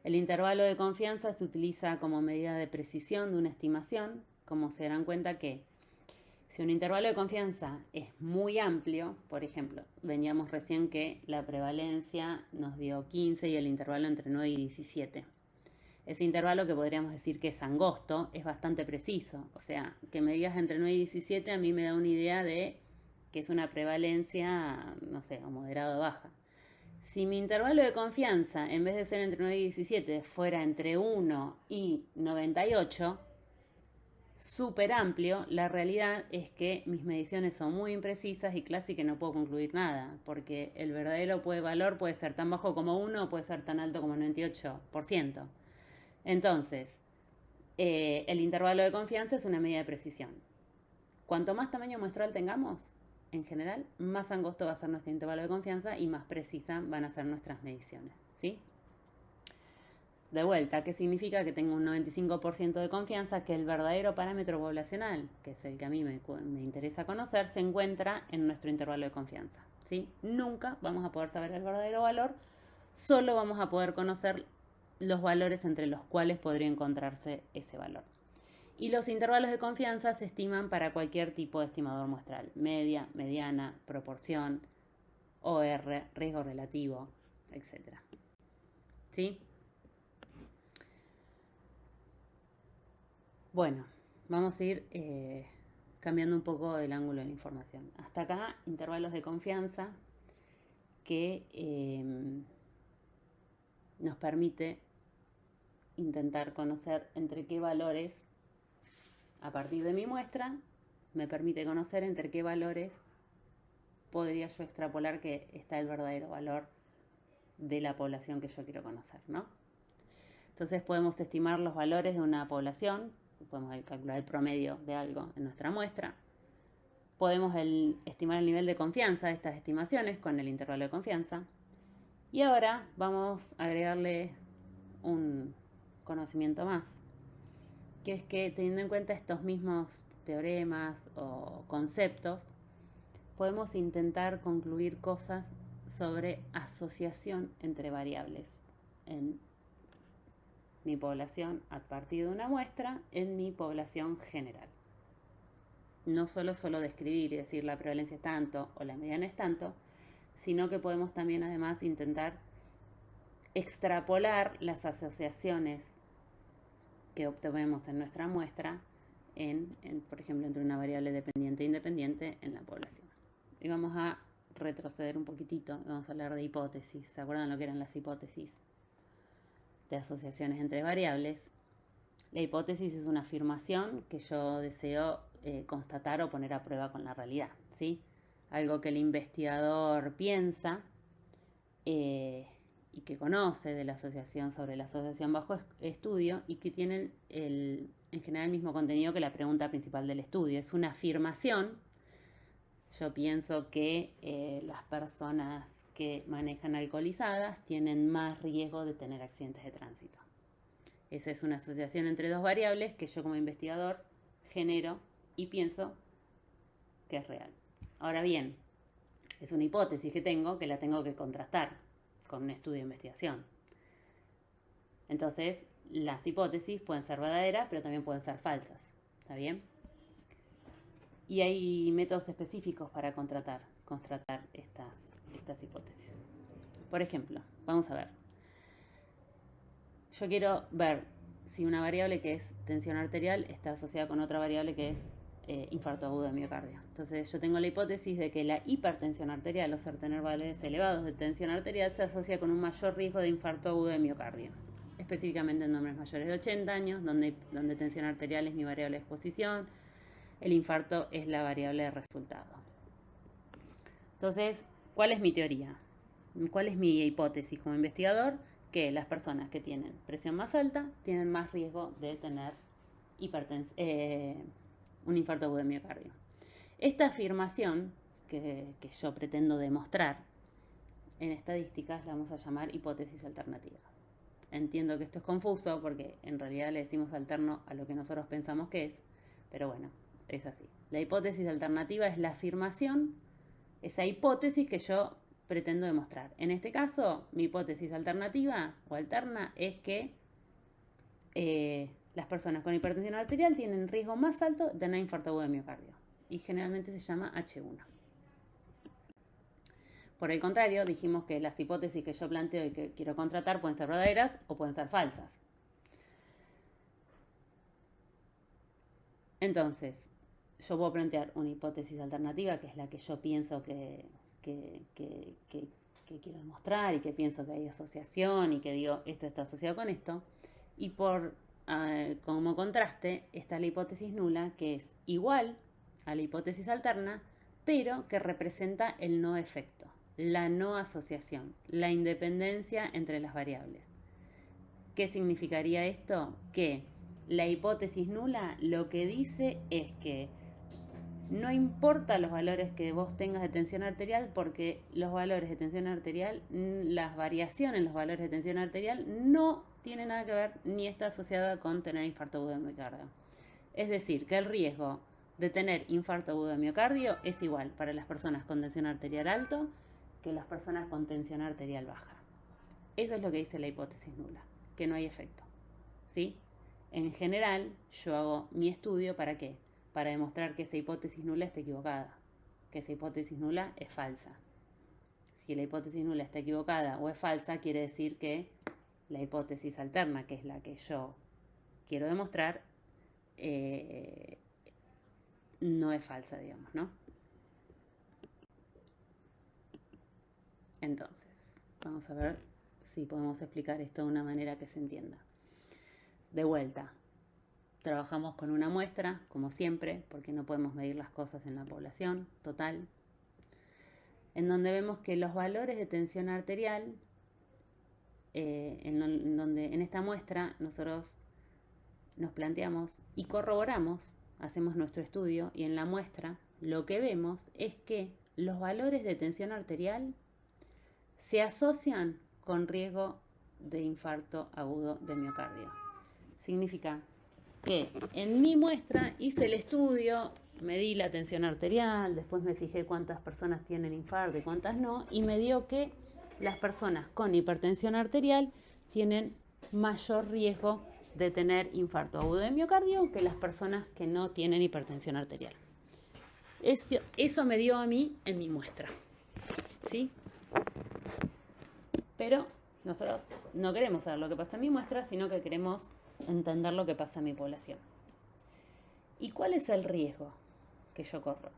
el intervalo de confianza se utiliza como medida de precisión de una estimación. Como se darán cuenta que si un intervalo de confianza es muy amplio, por ejemplo, veníamos recién que la prevalencia nos dio 15 y el intervalo entre 9 y 17. Ese intervalo, que podríamos decir que es angosto, es bastante preciso. O sea, que me digas entre 9 y 17 a mí me da una idea de que es una prevalencia, no sé, o moderada o baja. Si mi intervalo de confianza, en vez de ser entre 9 y 17, fuera entre 1 y 98, súper amplio, la realidad es que mis mediciones son muy imprecisas y casi que no puedo concluir nada, porque el verdadero valor puede ser tan bajo como 1 o puede ser tan alto como 98%. Entonces, el intervalo de confianza es una medida de precisión. Cuanto más tamaño muestral tengamos, en general, más angosto va a ser nuestro intervalo de confianza y más precisas van a ser nuestras mediciones, ¿sí? De vuelta, ¿qué significa? Que tengo un 95% de confianza que el verdadero parámetro poblacional, que es el que a mí me interesa conocer, se encuentra en nuestro intervalo de confianza, ¿sí? Nunca vamos a poder saber el verdadero valor, solo vamos a poder conocer los valores entre los cuales podría encontrarse ese valor. Y los intervalos de confianza se estiman para cualquier tipo de estimador muestral: media, mediana, proporción, OR, riesgo relativo, etc. ¿Sí? Bueno, vamos a ir cambiando un poco el ángulo de la información. Hasta acá, intervalos de confianza que nos permite intentar conocer entre qué valores, a partir de mi muestra, me permite conocer entre qué valores podría yo extrapolar que está el verdadero valor de la población que yo quiero conocer, ¿no? Entonces podemos estimar los valores de una población, podemos calcular el promedio de algo en nuestra muestra, podemos estimar el nivel de confianza de estas estimaciones con el intervalo de confianza, y ahora vamos a agregarle un conocimiento más, que es que, teniendo en cuenta estos mismos teoremas o conceptos, podemos intentar concluir cosas sobre asociación entre variables en mi población a partir de una muestra en mi población general. No solo describir y decir la prevalencia es tanto o la mediana es tanto, sino que podemos también además intentar extrapolar las asociaciones que obtenemos en nuestra muestra por ejemplo, entre una variable dependiente e independiente en la población. Y vamos a retroceder un poquitito, vamos a hablar de hipótesis. ¿Se acuerdan lo que eran las hipótesis? De asociaciones entre variables. La hipótesis es una afirmación que yo deseo constatar o poner a prueba con la realidad, ¿sí? Algo que el investigador piensa y que conoce de la asociación, sobre la asociación bajo estudio, y que tienen en general el mismo contenido que la pregunta principal del estudio. Es una afirmación. Yo pienso que las personas que manejan alcoholizadas tienen más riesgo de tener accidentes de tránsito. Esa es una asociación entre dos variables que yo como investigador genero y pienso que es real. Ahora bien, es una hipótesis que la tengo que contrastar con un estudio de investigación. Entonces, las hipótesis pueden ser verdaderas, pero también pueden ser falsas. ¿Está bien? Y hay métodos específicos para contrastar estas hipótesis. Por ejemplo, vamos a ver. Yo quiero ver si una variable que es tensión arterial está asociada con otra variable que es infarto agudo de miocardio. Entonces yo tengo la hipótesis de que la hipertensión arterial, o sea, tener valores elevados de tensión arterial, se asocia con un mayor riesgo de infarto agudo de miocardio. Específicamente en hombres mayores de 80 años, donde tensión arterial es mi variable de exposición, el infarto es la variable de resultado. Entonces, ¿cuál es mi teoría? ¿Cuál es mi hipótesis como investigador? Que las personas que tienen presión más alta tienen más riesgo de tener un infarto agudo de miocardio. Esta afirmación que yo pretendo demostrar en estadísticas la vamos a llamar hipótesis alternativa. Entiendo que esto es confuso porque en realidad le decimos alterno a lo que nosotros pensamos que es, pero bueno, es así. La hipótesis alternativa es la afirmación, esa hipótesis que yo pretendo demostrar. En este caso, mi hipótesis alternativa o alterna es que las personas con hipertensión arterial tienen riesgo más alto de tener infarto agudo de miocardio y generalmente se llama H1. Por el contrario, dijimos que las hipótesis que yo planteo y que quiero contratar pueden ser verdaderas o pueden ser falsas. Entonces, yo puedo plantear una hipótesis alternativa, que es la que yo pienso que quiero demostrar y que pienso que hay asociación y que digo, esto está asociado con esto. Y como contraste está la hipótesis nula, que es igual a la hipótesis alterna, pero que representa el no efecto, la no asociación, la independencia entre las variables. ¿Qué significaría esto? Que la hipótesis nula lo que dice es que no importa los valores que vos tengas de tensión arterial, porque los valores de tensión arterial, las variaciones en los valores de tensión arterial no tiene nada que ver ni está asociada con tener infarto agudo de miocardio. Es decir, que el riesgo de tener infarto agudo de miocardio es igual para las personas con tensión arterial alto que las personas con tensión arterial baja. Eso es lo que dice la hipótesis nula, que no hay efecto, ¿sí? En general, yo hago mi estudio ¿para qué? Para demostrar que esa hipótesis nula está equivocada, que esa hipótesis nula es falsa. Si la hipótesis nula está equivocada o es falsa, quiere decir que la hipótesis alterna, que es la que yo quiero demostrar, no es falsa, digamos, ¿no? Entonces, vamos a ver si podemos explicar esto de una manera que se entienda. De vuelta, trabajamos con una muestra, como siempre, porque no podemos medir las cosas en la población total, en donde vemos que los valores de tensión arterial, en esta muestra nosotros nos planteamos y corroboramos, hacemos nuestro estudio y en la muestra lo que vemos es que los valores de tensión arterial se asocian con riesgo de infarto agudo de miocardio. Significa que en mi muestra hice el estudio, medí la tensión arterial, después me fijé cuántas personas tienen infarto y cuántas no, y me dio que las personas con hipertensión arterial tienen mayor riesgo de tener infarto agudo de miocardio que las personas que no tienen hipertensión arterial. Eso me dio a mí en mi muestra, ¿sí? Pero nosotros no queremos saber lo que pasa en mi muestra, sino que queremos entender lo que pasa en mi población. ¿Y cuál es el riesgo que yo corro?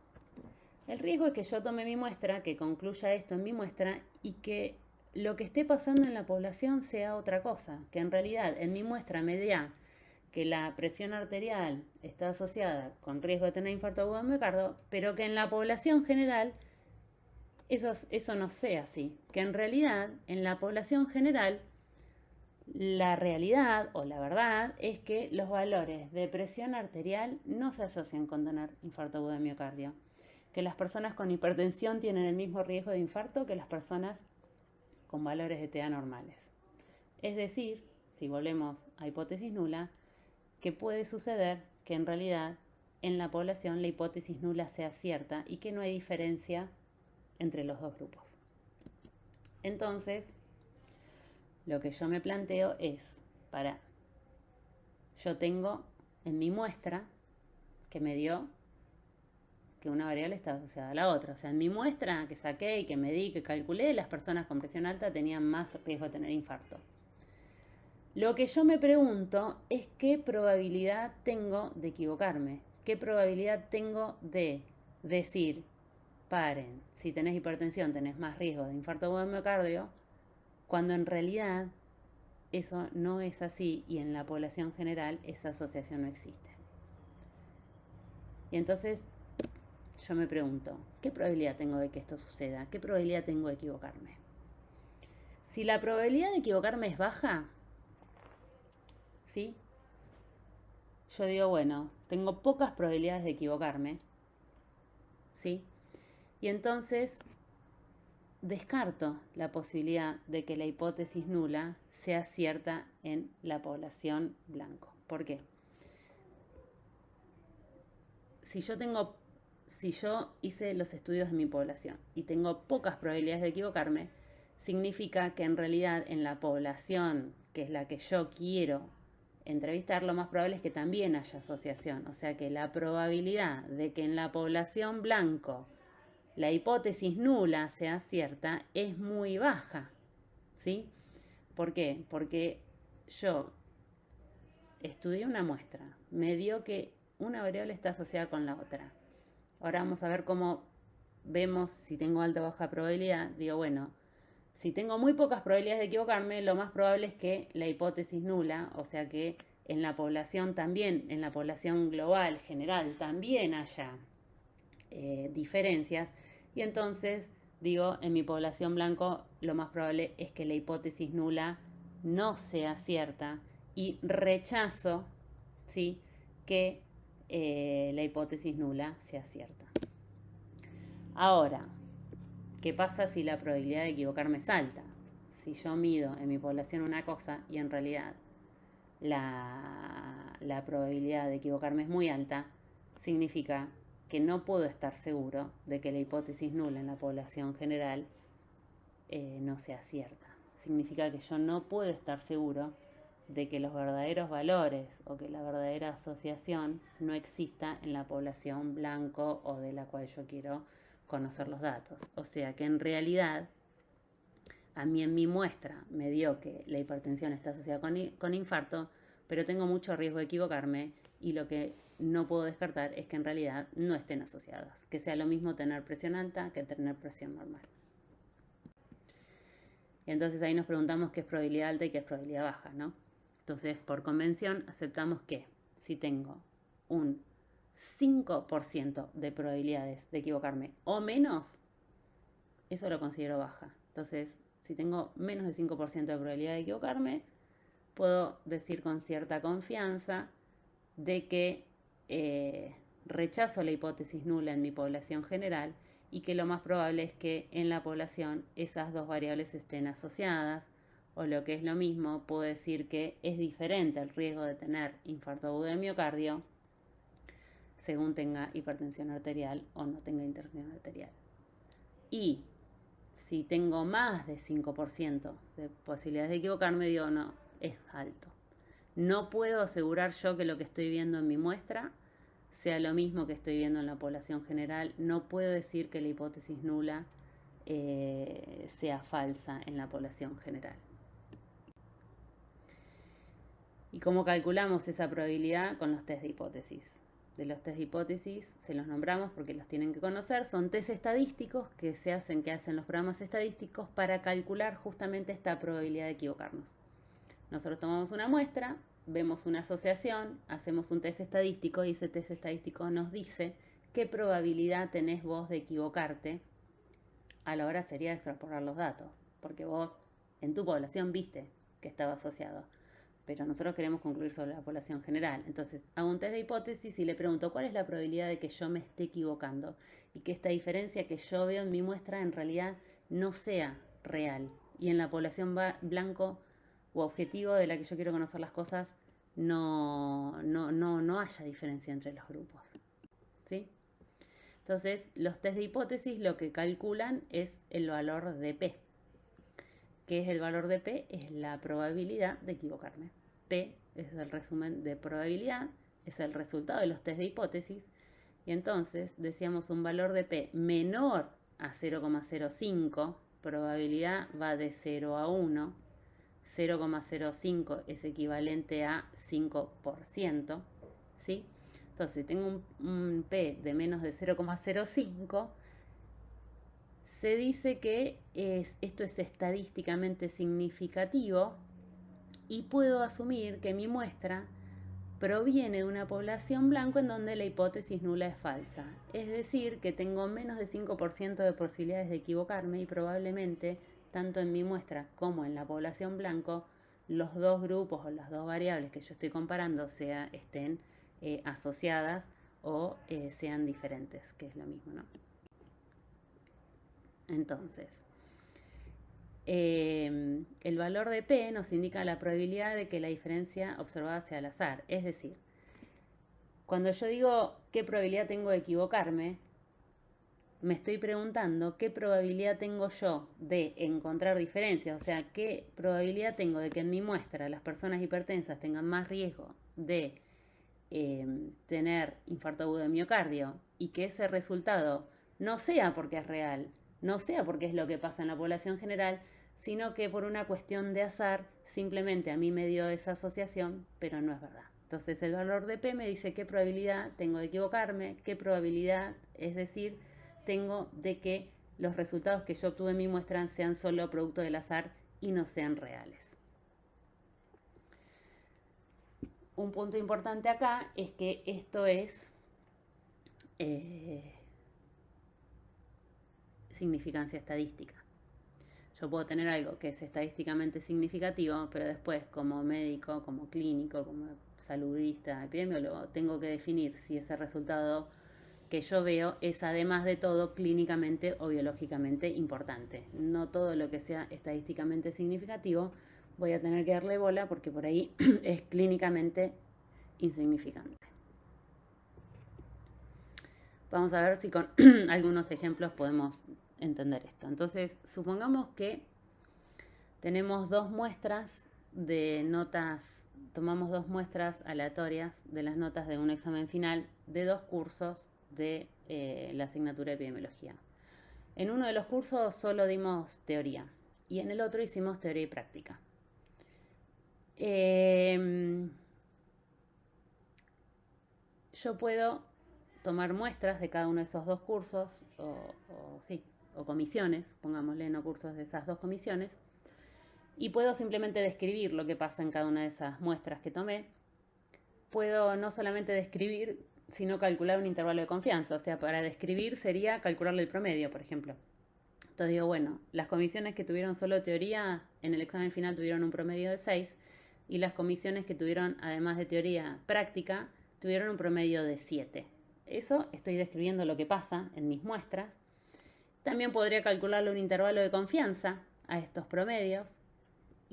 El riesgo es que yo tome mi muestra, que concluya esto en mi muestra y que lo que esté pasando en la población sea otra cosa, que en realidad en mi muestra me diga que la presión arterial está asociada con riesgo de tener infarto agudo de miocardio, pero que en la población general eso no sea así, que en realidad en la población general la realidad o la verdad es que los valores de presión arterial no se asocian con tener infarto agudo de miocardio, que las personas con hipertensión tienen el mismo riesgo de infarto que las personas con valores de TA normales. Es decir, si volvemos a hipótesis nula, que puede suceder que en realidad en la población la hipótesis nula sea cierta y que no hay diferencia entre los dos grupos. Entonces, lo que yo me planteo es, yo tengo en mi muestra que me dio que una variable está asociada a la otra. O sea, en mi muestra que saqué y que medí, que calculé, las personas con presión alta tenían más riesgo de tener infarto. Lo que yo me pregunto es qué probabilidad tengo de equivocarme, qué probabilidad tengo de decir, paren, si tenés hipertensión tenés más riesgo de infarto agudo de miocardio, cuando en realidad eso no es así y en la población general esa asociación no existe. Y entonces yo me pregunto, ¿qué probabilidad tengo de que esto suceda? ¿Qué probabilidad tengo de equivocarme? Si la probabilidad de equivocarme es baja, ¿sí? Yo digo, bueno, tengo pocas probabilidades de equivocarme, ¿sí? Y entonces descarto la posibilidad de que la hipótesis nula sea cierta en la población blanco. ¿Por qué? Si si yo hice los estudios de mi población y tengo pocas probabilidades de equivocarme, significa que en realidad en la población, que es la que yo quiero entrevistar, lo más probable es que también haya asociación. O sea que la probabilidad de que en la población blanco la hipótesis nula sea cierta es muy baja. ¿Sí? ¿Por qué? Porque yo estudié una muestra, me dio que una variable está asociada con la otra. Ahora vamos a ver cómo vemos si tengo alta o baja probabilidad. Digo, bueno, si tengo muy pocas probabilidades de equivocarme, lo más probable es que la hipótesis nula, o sea que en la población también, en la población global, general, también haya diferencias. Y entonces digo, en mi población blanco, lo más probable es que la hipótesis nula no sea cierta y rechazo, ¿sí?, que la hipótesis nula sea cierta. Ahora, ¿qué pasa si la probabilidad de equivocarme es alta? Si yo mido en mi población una cosa y en realidad la probabilidad de equivocarme es muy alta, significa que no puedo estar seguro de que la hipótesis nula en la población general no sea cierta. Significa que yo no puedo estar seguro de que los verdaderos valores o que la verdadera asociación no exista en la población blanco o de la cual yo quiero conocer los datos. O sea que en realidad a mí en mi muestra me dio que la hipertensión está asociada con infarto, pero tengo mucho riesgo de equivocarme y lo que no puedo descartar es que en realidad no estén asociadas, que sea lo mismo tener presión alta que tener presión normal. Y entonces ahí nos preguntamos qué es probabilidad alta y qué es probabilidad baja, ¿no? Entonces, por convención, aceptamos que si tengo un 5% de probabilidades de equivocarme o menos, eso lo considero baja. Entonces, si tengo menos de 5% de probabilidad de equivocarme, puedo decir con cierta confianza de que rechazo la hipótesis nula en mi población general y que lo más probable es que en la población esas dos variables estén asociadas, o lo que es lo mismo, puedo decir que es diferente el riesgo de tener infarto agudo de miocardio según tenga hipertensión arterial o no tenga hipertensión arterial. Y si tengo más de 5% de posibilidades de equivocarme, digo, no, es alto. No puedo asegurar yo que lo que estoy viendo en mi muestra sea lo mismo que estoy viendo en la población general. No puedo decir que la hipótesis nula sea falsa en la población general. ¿Y cómo calculamos esa probabilidad? Con los test de hipótesis. De los test de hipótesis se los nombramos porque los tienen que conocer. Son test estadísticos que hacen los programas estadísticos para calcular justamente esta probabilidad de equivocarnos. Nosotros tomamos una muestra, vemos una asociación, hacemos un test estadístico y ese test estadístico nos dice qué probabilidad tenés vos de equivocarte. A la hora sería extrapolar los datos, porque vos en tu población viste que estaba asociado, pero nosotros queremos concluir sobre la población general. Entonces hago un test de hipótesis y le pregunto cuál es la probabilidad de que yo me esté equivocando y que esta diferencia que yo veo en mi muestra en realidad no sea real y en la población blanco o objetivo de la que yo quiero conocer las cosas no haya diferencia entre los grupos. ¿Sí? Entonces, los test de hipótesis lo que calculan es el valor de P. ¿Qué es el valor de P? Es la probabilidad de equivocarme. P es el resumen de probabilidad, es el resultado de los test de hipótesis. Y entonces decíamos un valor de P menor a 0,05, probabilidad va de 0 a 1. 0,05 es equivalente a 5%, ¿sí? Entonces, si tengo un P de menos de 0,05, se dice que esto es estadísticamente significativo y puedo asumir que mi muestra proviene de una población blanco en donde la hipótesis nula es falsa. Es decir, que tengo menos de 5% de posibilidades de equivocarme y probablemente tanto en mi muestra como en la población blanco, los dos grupos o las dos variables que yo estoy comparando estén asociadas o sean diferentes, que es lo mismo, ¿no? Entonces, el valor de P nos indica la probabilidad de que la diferencia observada sea al azar. Es decir, cuando yo digo qué probabilidad tengo de equivocarme, me estoy preguntando qué probabilidad tengo yo de encontrar diferencias, o sea, qué probabilidad tengo de que en mi muestra las personas hipertensas tengan más riesgo de tener infarto agudo de miocardio y que ese resultado no sea porque es real, no sea porque es lo que pasa en la población general, sino que por una cuestión de azar simplemente a mí me dio esa asociación, pero no es verdad. Entonces el valor de P me dice qué probabilidad tengo de equivocarme, qué probabilidad, es decir, tengo de que los resultados que yo obtuve en mi muestra sean solo producto del azar y no sean reales. Un punto importante acá es que esto es significancia estadística. Yo puedo tener algo que es estadísticamente significativo, pero después como médico, como clínico, como saludista, epidemiólogo, tengo que definir si ese resultado que yo veo es además de todo clínicamente o biológicamente importante. No todo lo que sea estadísticamente significativo voy a tener que darle bola porque por ahí es clínicamente insignificante. Vamos a ver si con algunos ejemplos podemos entender esto. Entonces, supongamos que tenemos dos muestras de notas, tomamos dos muestras aleatorias de las notas de un examen final de dos cursos de la asignatura de epidemiología. En uno de los cursos solo dimos teoría y en el otro hicimos teoría y práctica. Yo puedo tomar muestras de cada uno de esos dos cursos o comisiones, pongámosle no cursos de esas dos comisiones, y puedo simplemente describir lo que pasa en cada una de esas muestras que tomé. Puedo no solamente describir, sino calcular un intervalo de confianza. O sea, para describir sería calcularle el promedio, por ejemplo. Entonces digo, bueno, las comisiones que tuvieron solo teoría en el examen final tuvieron un promedio de 6 y las comisiones que tuvieron, además de teoría práctica, tuvieron un promedio de 7. Eso estoy describiendo lo que pasa en mis muestras. También podría calcularle un intervalo de confianza a estos promedios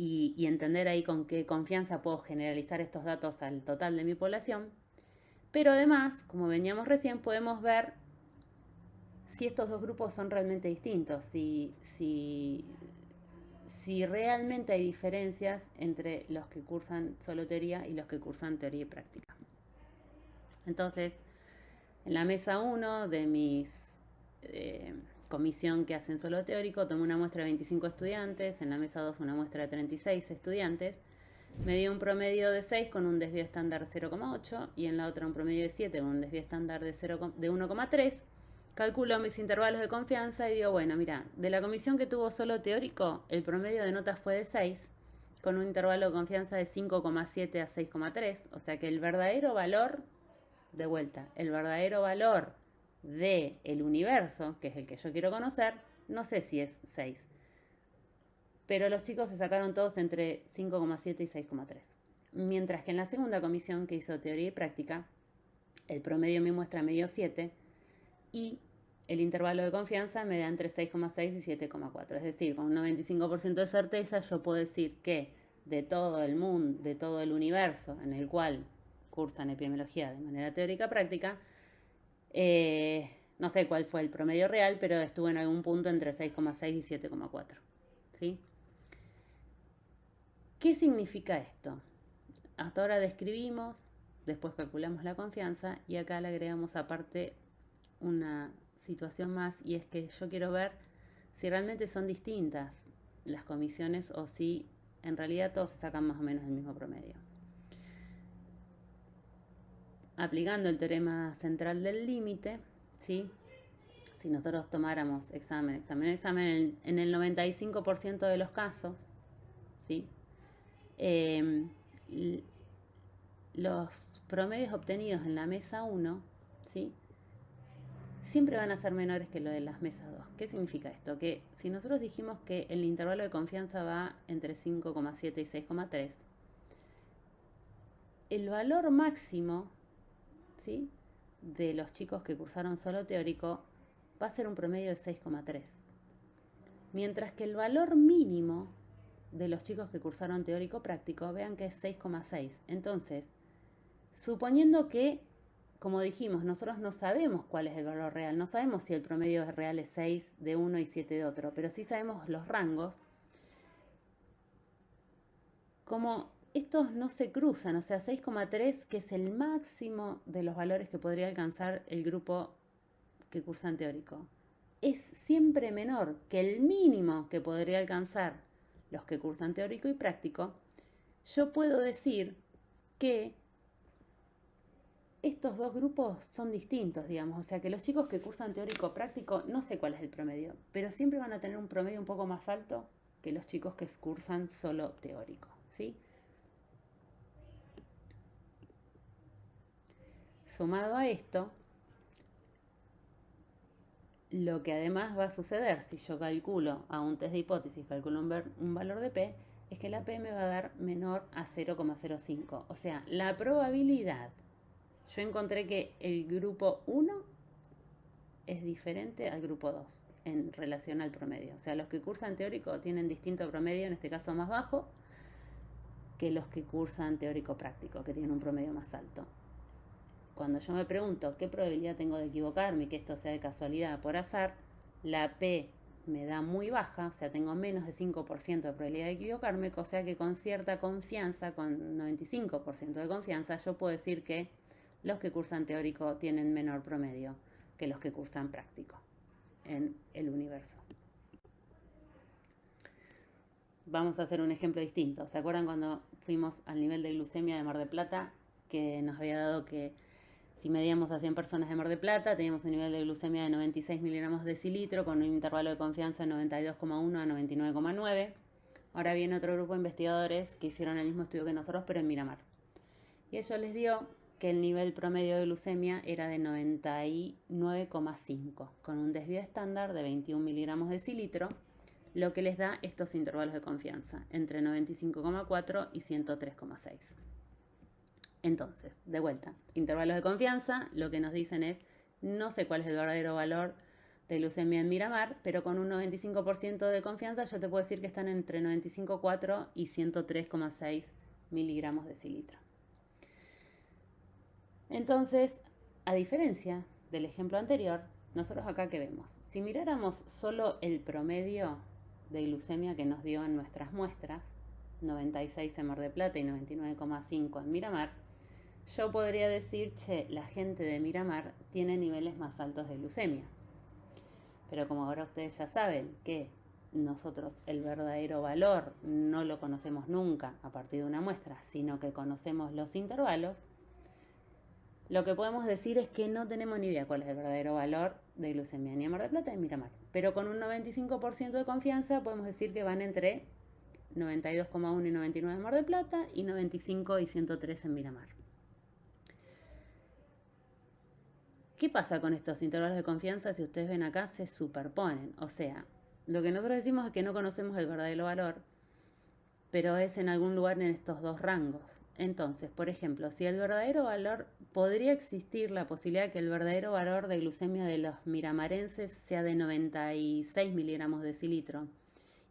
y entender ahí con qué confianza puedo generalizar estos datos al total de mi población. Pero además, como veníamos recién, podemos ver si estos dos grupos son realmente distintos, si realmente hay diferencias entre los que cursan solo teoría y los que cursan teoría y práctica. Entonces, en la mesa 1 de mis comisión que hacen solo teórico, tomé una muestra de 25 estudiantes, en la mesa 2 una muestra de 36 estudiantes, me dio un promedio de 6 con un desvío estándar 0,8 y en la otra un promedio de 7 con un desvío estándar de 1,3. Calculo mis intervalos de confianza y digo, bueno, mira, de la comisión que tuvo solo teórico, el promedio de notas fue de 6, con un intervalo de confianza de 5,7 a 6,3, o sea que el verdadero valor, de vuelta, el verdadero valor del universo, que es el que yo quiero conocer, no sé si es 6. Pero los chicos se sacaron todos entre 5,7 y 6,3. Mientras que en la segunda comisión que hizo teoría y práctica, el promedio me muestra medio 7 y el intervalo de confianza me da entre 6,6 y 7,4. Es decir, con un 95% de certeza yo puedo decir que de todo el mundo, de todo el universo en el cual cursan epidemiología de manera teórica práctica, no sé cuál fue el promedio real, pero estuvo en algún punto entre 6,6 y 7,4. ¿Sí? ¿Qué significa esto? Hasta ahora describimos, después calculamos la confianza y acá le agregamos aparte una situación más y es que yo quiero ver si realmente son distintas las comisiones o si en realidad todos se sacan más o menos el mismo promedio. Aplicando el teorema central del límite, ¿sí? Si nosotros tomáramos examen en el 95% de los casos, ¿sí? Los promedios obtenidos en la mesa 1, ¿sí? Siempre van a ser menores que lo de las mesas 2. ¿Qué significa esto? Que si nosotros dijimos que el intervalo de confianza va entre 5,7 y 6,3, el valor máximo, ¿sí?, de los chicos que cursaron solo teórico va a ser un promedio de 6,3. Mientras que el valor mínimo de los chicos que cursaron teórico práctico, vean que es 6,6. Entonces, suponiendo que como dijimos, nosotros no sabemos cuál es el valor real, no sabemos si el promedio real es 6 de uno y 7 de otro, pero sí sabemos los rangos, como estos no se cruzan, o sea, 6,3, que es el máximo de los valores que podría alcanzar el grupo que cursan teórico, es siempre menor que el mínimo que podría alcanzar los que cursan teórico y práctico. Yo puedo decir que estos dos grupos son distintos, digamos, o sea que los chicos que cursan teórico práctico, no sé cuál es el promedio, pero siempre van a tener un promedio un poco más alto que los chicos que cursan solo teórico, ¿sí? Sumado a esto, lo que además va a suceder si yo calculo a un test de hipótesis, calculo un valor de P, es que la P me va a dar menor a 0,05. O sea, la probabilidad, yo encontré que el grupo 1 es diferente al grupo 2 en relación al promedio. O sea, los que cursan teórico tienen distinto promedio, en este caso más bajo, que los que cursan teórico práctico, que tienen un promedio más alto. Cuando yo me pregunto qué probabilidad tengo de equivocarme y que esto sea de casualidad por azar, la P me da muy baja, o sea, tengo menos de 5% de probabilidad de equivocarme, o sea que con cierta confianza, con 95% de confianza, yo puedo decir que los que cursan teórico tienen menor promedio que los que cursan práctico en el universo. Vamos a hacer un ejemplo distinto. ¿Se acuerdan cuando fuimos al nivel de glucemia de Mar del Plata? Que nos había dado que si medíamos a 100 personas de Mar del Plata, teníamos un nivel de glucemia de 96 miligramos de decilitro con un intervalo de confianza de 92,1 a 99,9. Ahora viene otro grupo de investigadores que hicieron el mismo estudio que nosotros, pero en Miramar. Y ellos les dio que el nivel promedio de glucemia era de 99,5, con un desvío estándar de 21 miligramos de decilitro, lo que les da estos intervalos de confianza, entre 95,4 y 103,6. Entonces, de vuelta, intervalos de confianza, lo que nos dicen es, no sé cuál es el verdadero valor de glucemia en Miramar, pero con un 95% de confianza yo te puedo decir que están entre 95,4 y 103,6 miligramos de decilitro. Entonces, a diferencia del ejemplo anterior, nosotros acá que vemos, si miráramos solo el promedio de glucemia que nos dio en nuestras muestras, 96 en Mar del Plata y 99,5 en Miramar, yo podría decir, che, la gente de Miramar tiene niveles más altos de glucemia. Pero como ahora ustedes ya saben que nosotros el verdadero valor no lo conocemos nunca a partir de una muestra, sino que conocemos los intervalos, lo que podemos decir es que no tenemos ni idea cuál es el verdadero valor de glucemia ni en Mar del Plata ni en Miramar. Pero con un 95% de confianza podemos decir que van entre 92,1 y 99 en Mar del Plata y 95 y 103 en Miramar. ¿Qué pasa con estos intervalos de confianza? Si ustedes ven acá, se superponen. O sea, lo que nosotros decimos es que no conocemos el verdadero valor, pero es en algún lugar en estos dos rangos. Entonces, por ejemplo, si el verdadero valor, podría existir la posibilidad de que el verdadero valor de glucemia de los miramarenses sea de 96 miligramos de decilitro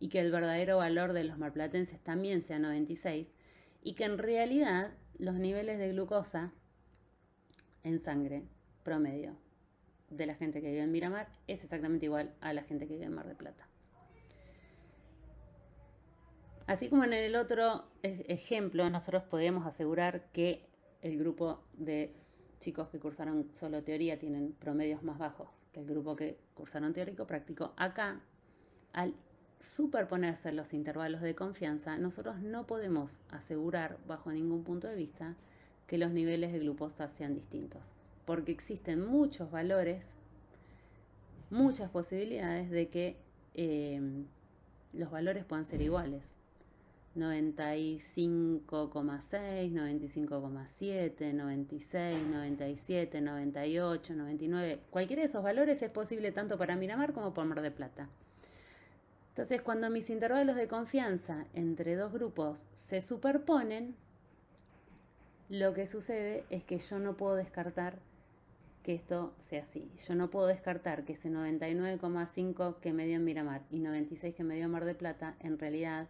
y que el verdadero valor de los marplatenses también sea 96 y que en realidad los niveles de glucosa en sangre promedio de la gente que vive en Miramar es exactamente igual a la gente que vive en Mar del Plata. Así como en el otro ejemplo, nosotros podemos asegurar que el grupo de chicos que cursaron solo teoría tienen promedios más bajos que el grupo que cursaron teórico práctico. Acá, al superponerse los intervalos de confianza, nosotros no podemos asegurar bajo ningún punto de vista que los niveles de glucosa sean distintos, porque existen muchos valores, muchas posibilidades de que los valores puedan ser iguales. 95,6, 95,7, 96, 97, 98, 99. Cualquiera de esos valores es posible tanto para Miramar como para Mar del Plata. Entonces, cuando mis intervalos de confianza entre dos grupos se superponen, lo que sucede es que yo no puedo descartar que esto sea así. Yo no puedo descartar que ese 99,5 que me dio en Miramar y 96 que me dio en Mar del Plata en realidad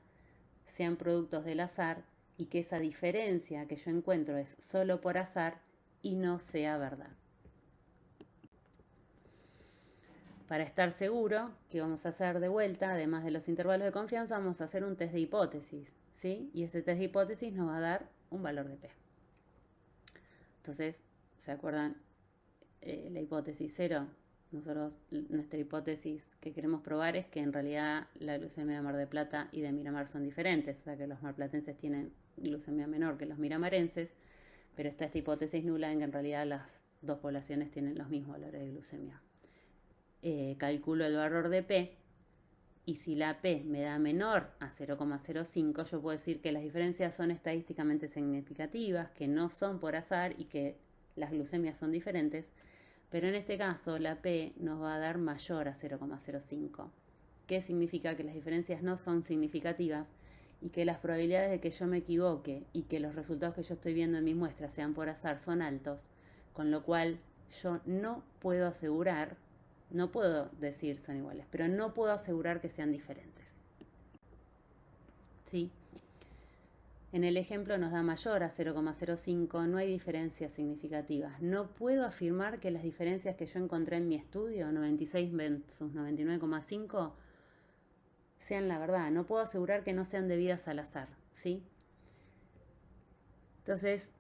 sean productos del azar y que esa diferencia que yo encuentro es solo por azar y no sea verdad. Para estar seguro, ¿qué vamos a hacer de vuelta? Además de los intervalos de confianza, vamos a hacer un test de hipótesis, ¿sí? Y ese test de hipótesis nos va a dar un valor de P. Entonces, ¿se acuerdan? La hipótesis 0, nuestra hipótesis que queremos probar es que en realidad la glucemia de Mar del Plata y de Miramar son diferentes, o sea que los marplatenses tienen glucemia menor que los miramarenses, pero está esta hipótesis nula en que en realidad las dos poblaciones tienen los mismos valores de glucemia. Calculo el valor de P y si la P me da menor a 0,05, yo puedo decir que las diferencias son estadísticamente significativas, que no son por azar y que las glucemias son diferentes, pero en este caso la P nos va a dar mayor a 0,05, que significa que las diferencias no son significativas y que las probabilidades de que yo me equivoque y que los resultados que yo estoy viendo en mis muestras sean por azar son altos, con lo cual yo no puedo asegurar, no puedo decir son iguales, pero no puedo asegurar que sean diferentes. ¿Sí? En el ejemplo nos da mayor a 0,05, no hay diferencias significativas. No puedo afirmar que las diferencias que yo encontré en mi estudio, 96 versus 99,5, sean la verdad. No puedo asegurar que no sean debidas al azar, ¿sí? Entonces,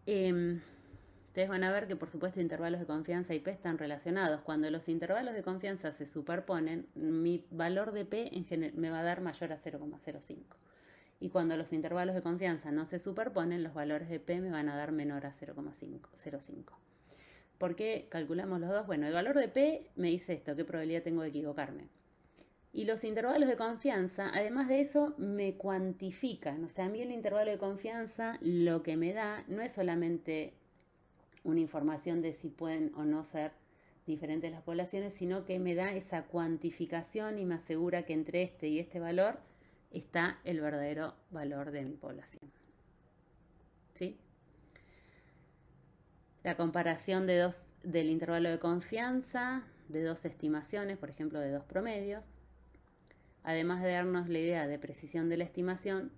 ustedes van a ver que por supuesto intervalos de confianza y P están relacionados. Cuando los intervalos de confianza se superponen, mi valor de P me va a dar mayor a 0,05. Y cuando los intervalos de confianza no se superponen, los valores de P me van a dar menor a 0,05. ¿Por qué calculamos los dos? Bueno, el valor de P me dice esto, qué probabilidad tengo de equivocarme. Y los intervalos de confianza, además de eso, me cuantifican. O sea, a mí el intervalo de confianza lo que me da no es solamente una información de si pueden o no ser diferentes las poblaciones, sino que me da esa cuantificación y me asegura que entre este y este valor está el verdadero valor de mi población. ¿Sí? La comparación del intervalo de confianza, de dos estimaciones, por ejemplo, de dos promedios, además de darnos la idea de precisión de la estimación,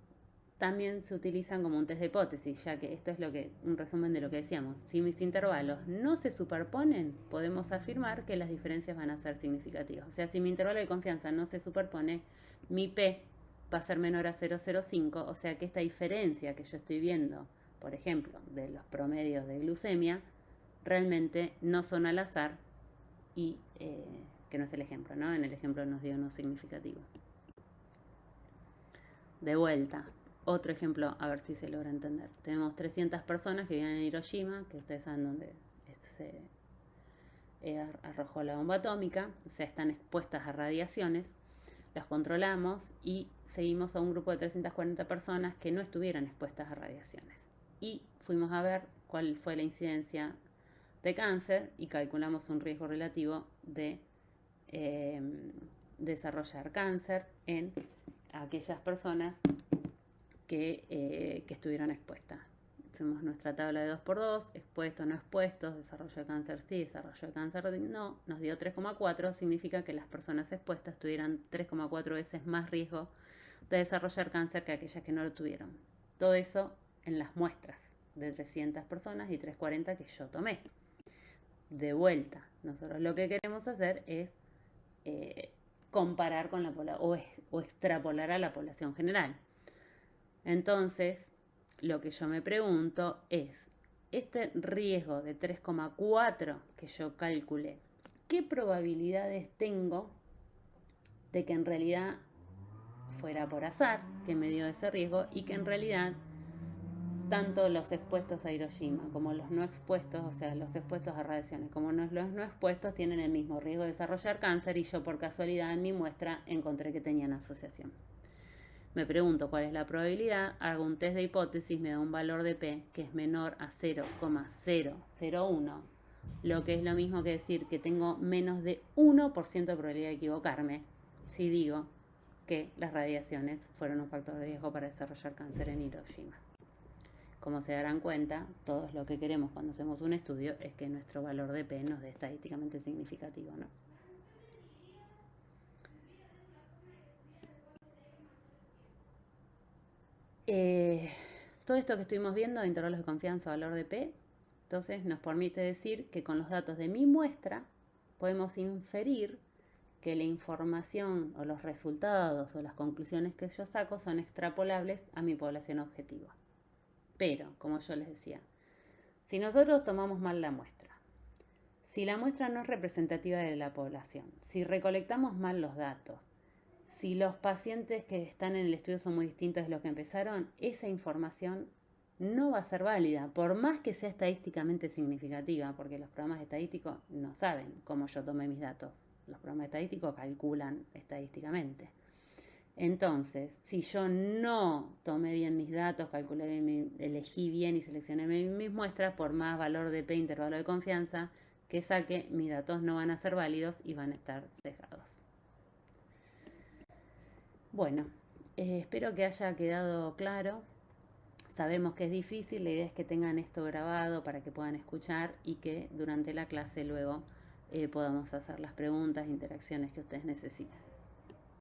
también se utilizan como un test de hipótesis, ya que esto es un resumen de lo que decíamos. Si mis intervalos no se superponen, podemos afirmar que las diferencias van a ser significativas. O sea, si mi intervalo de confianza no se superpone, mi P va a ser menor a 0,05, o sea que esta diferencia que yo estoy viendo, por ejemplo, de los promedios de glucemia, realmente no son al azar y que no es el ejemplo, ¿no? En el ejemplo nos dio no significativo. De vuelta, otro ejemplo, a ver si se logra entender. Tenemos 300 personas que viven en Hiroshima, que ustedes saben dónde se arrojó la bomba atómica, o sea, están expuestas a radiaciones. Los controlamos y seguimos a un grupo de 340 personas que no estuvieron expuestas a radiaciones. Y fuimos a ver cuál fue la incidencia de cáncer y calculamos un riesgo relativo de desarrollar cáncer en aquellas personas que estuvieron expuestas. Hacemos nuestra tabla de 2x2, expuestos, no expuestos, desarrollo de cáncer sí, desarrollo de cáncer no, nos dio 3,4, significa que las personas expuestas tuvieran 3,4 veces más riesgo de desarrollar cáncer que aquellas que no lo tuvieron. Todo eso en las muestras de 300 personas y 340 que yo tomé. De vuelta, nosotros lo que queremos hacer es comparar con la población o extrapolar a la población general. Entonces, lo que yo me pregunto es, este riesgo de 3,4 que yo calculé, ¿qué probabilidades tengo de que en realidad fuera por azar que me dio ese riesgo y que en realidad tanto los expuestos a Hiroshima como los no expuestos, o sea, los expuestos a radiaciones como los no expuestos tienen el mismo riesgo de desarrollar cáncer y yo por casualidad en mi muestra encontré que tenían asociación? Me pregunto cuál es la probabilidad, hago un test de hipótesis, me da un valor de P que es menor a 0,001, lo que es lo mismo que decir que tengo menos de 1% de probabilidad de equivocarme si digo que las radiaciones fueron un factor de riesgo para desarrollar cáncer en Hiroshima. Como se darán cuenta, todos lo que queremos cuando hacemos un estudio es que nuestro valor de P nos dé estadísticamente significativo, ¿no? Todo esto que estuvimos viendo, intervalos de confianza, valor de P, Entonces nos permite decir que con los datos de mi muestra podemos inferir que la información o los resultados o las conclusiones que yo saco son extrapolables a mi población objetivo. Pero, como yo les decía, si nosotros tomamos mal la muestra, si la muestra no es representativa de la población, si recolectamos mal los datos, si los pacientes que están en el estudio son muy distintos de los que empezaron, esa información no va a ser válida, por más que sea estadísticamente significativa, porque los programas estadísticos no saben cómo yo tomé mis datos. Los programas estadísticos calculan estadísticamente. Entonces, si yo no tomé bien mis datos, calculé bien, elegí bien y seleccioné bien mis muestras, por más valor de P, intervalo de confianza que saque, mis datos no van a ser válidos y van a estar sesgados. Bueno, espero que haya quedado claro. Sabemos que es difícil, la idea es que tengan esto grabado para que puedan escuchar y que durante la clase luego podamos hacer las preguntas e interacciones que ustedes necesitan.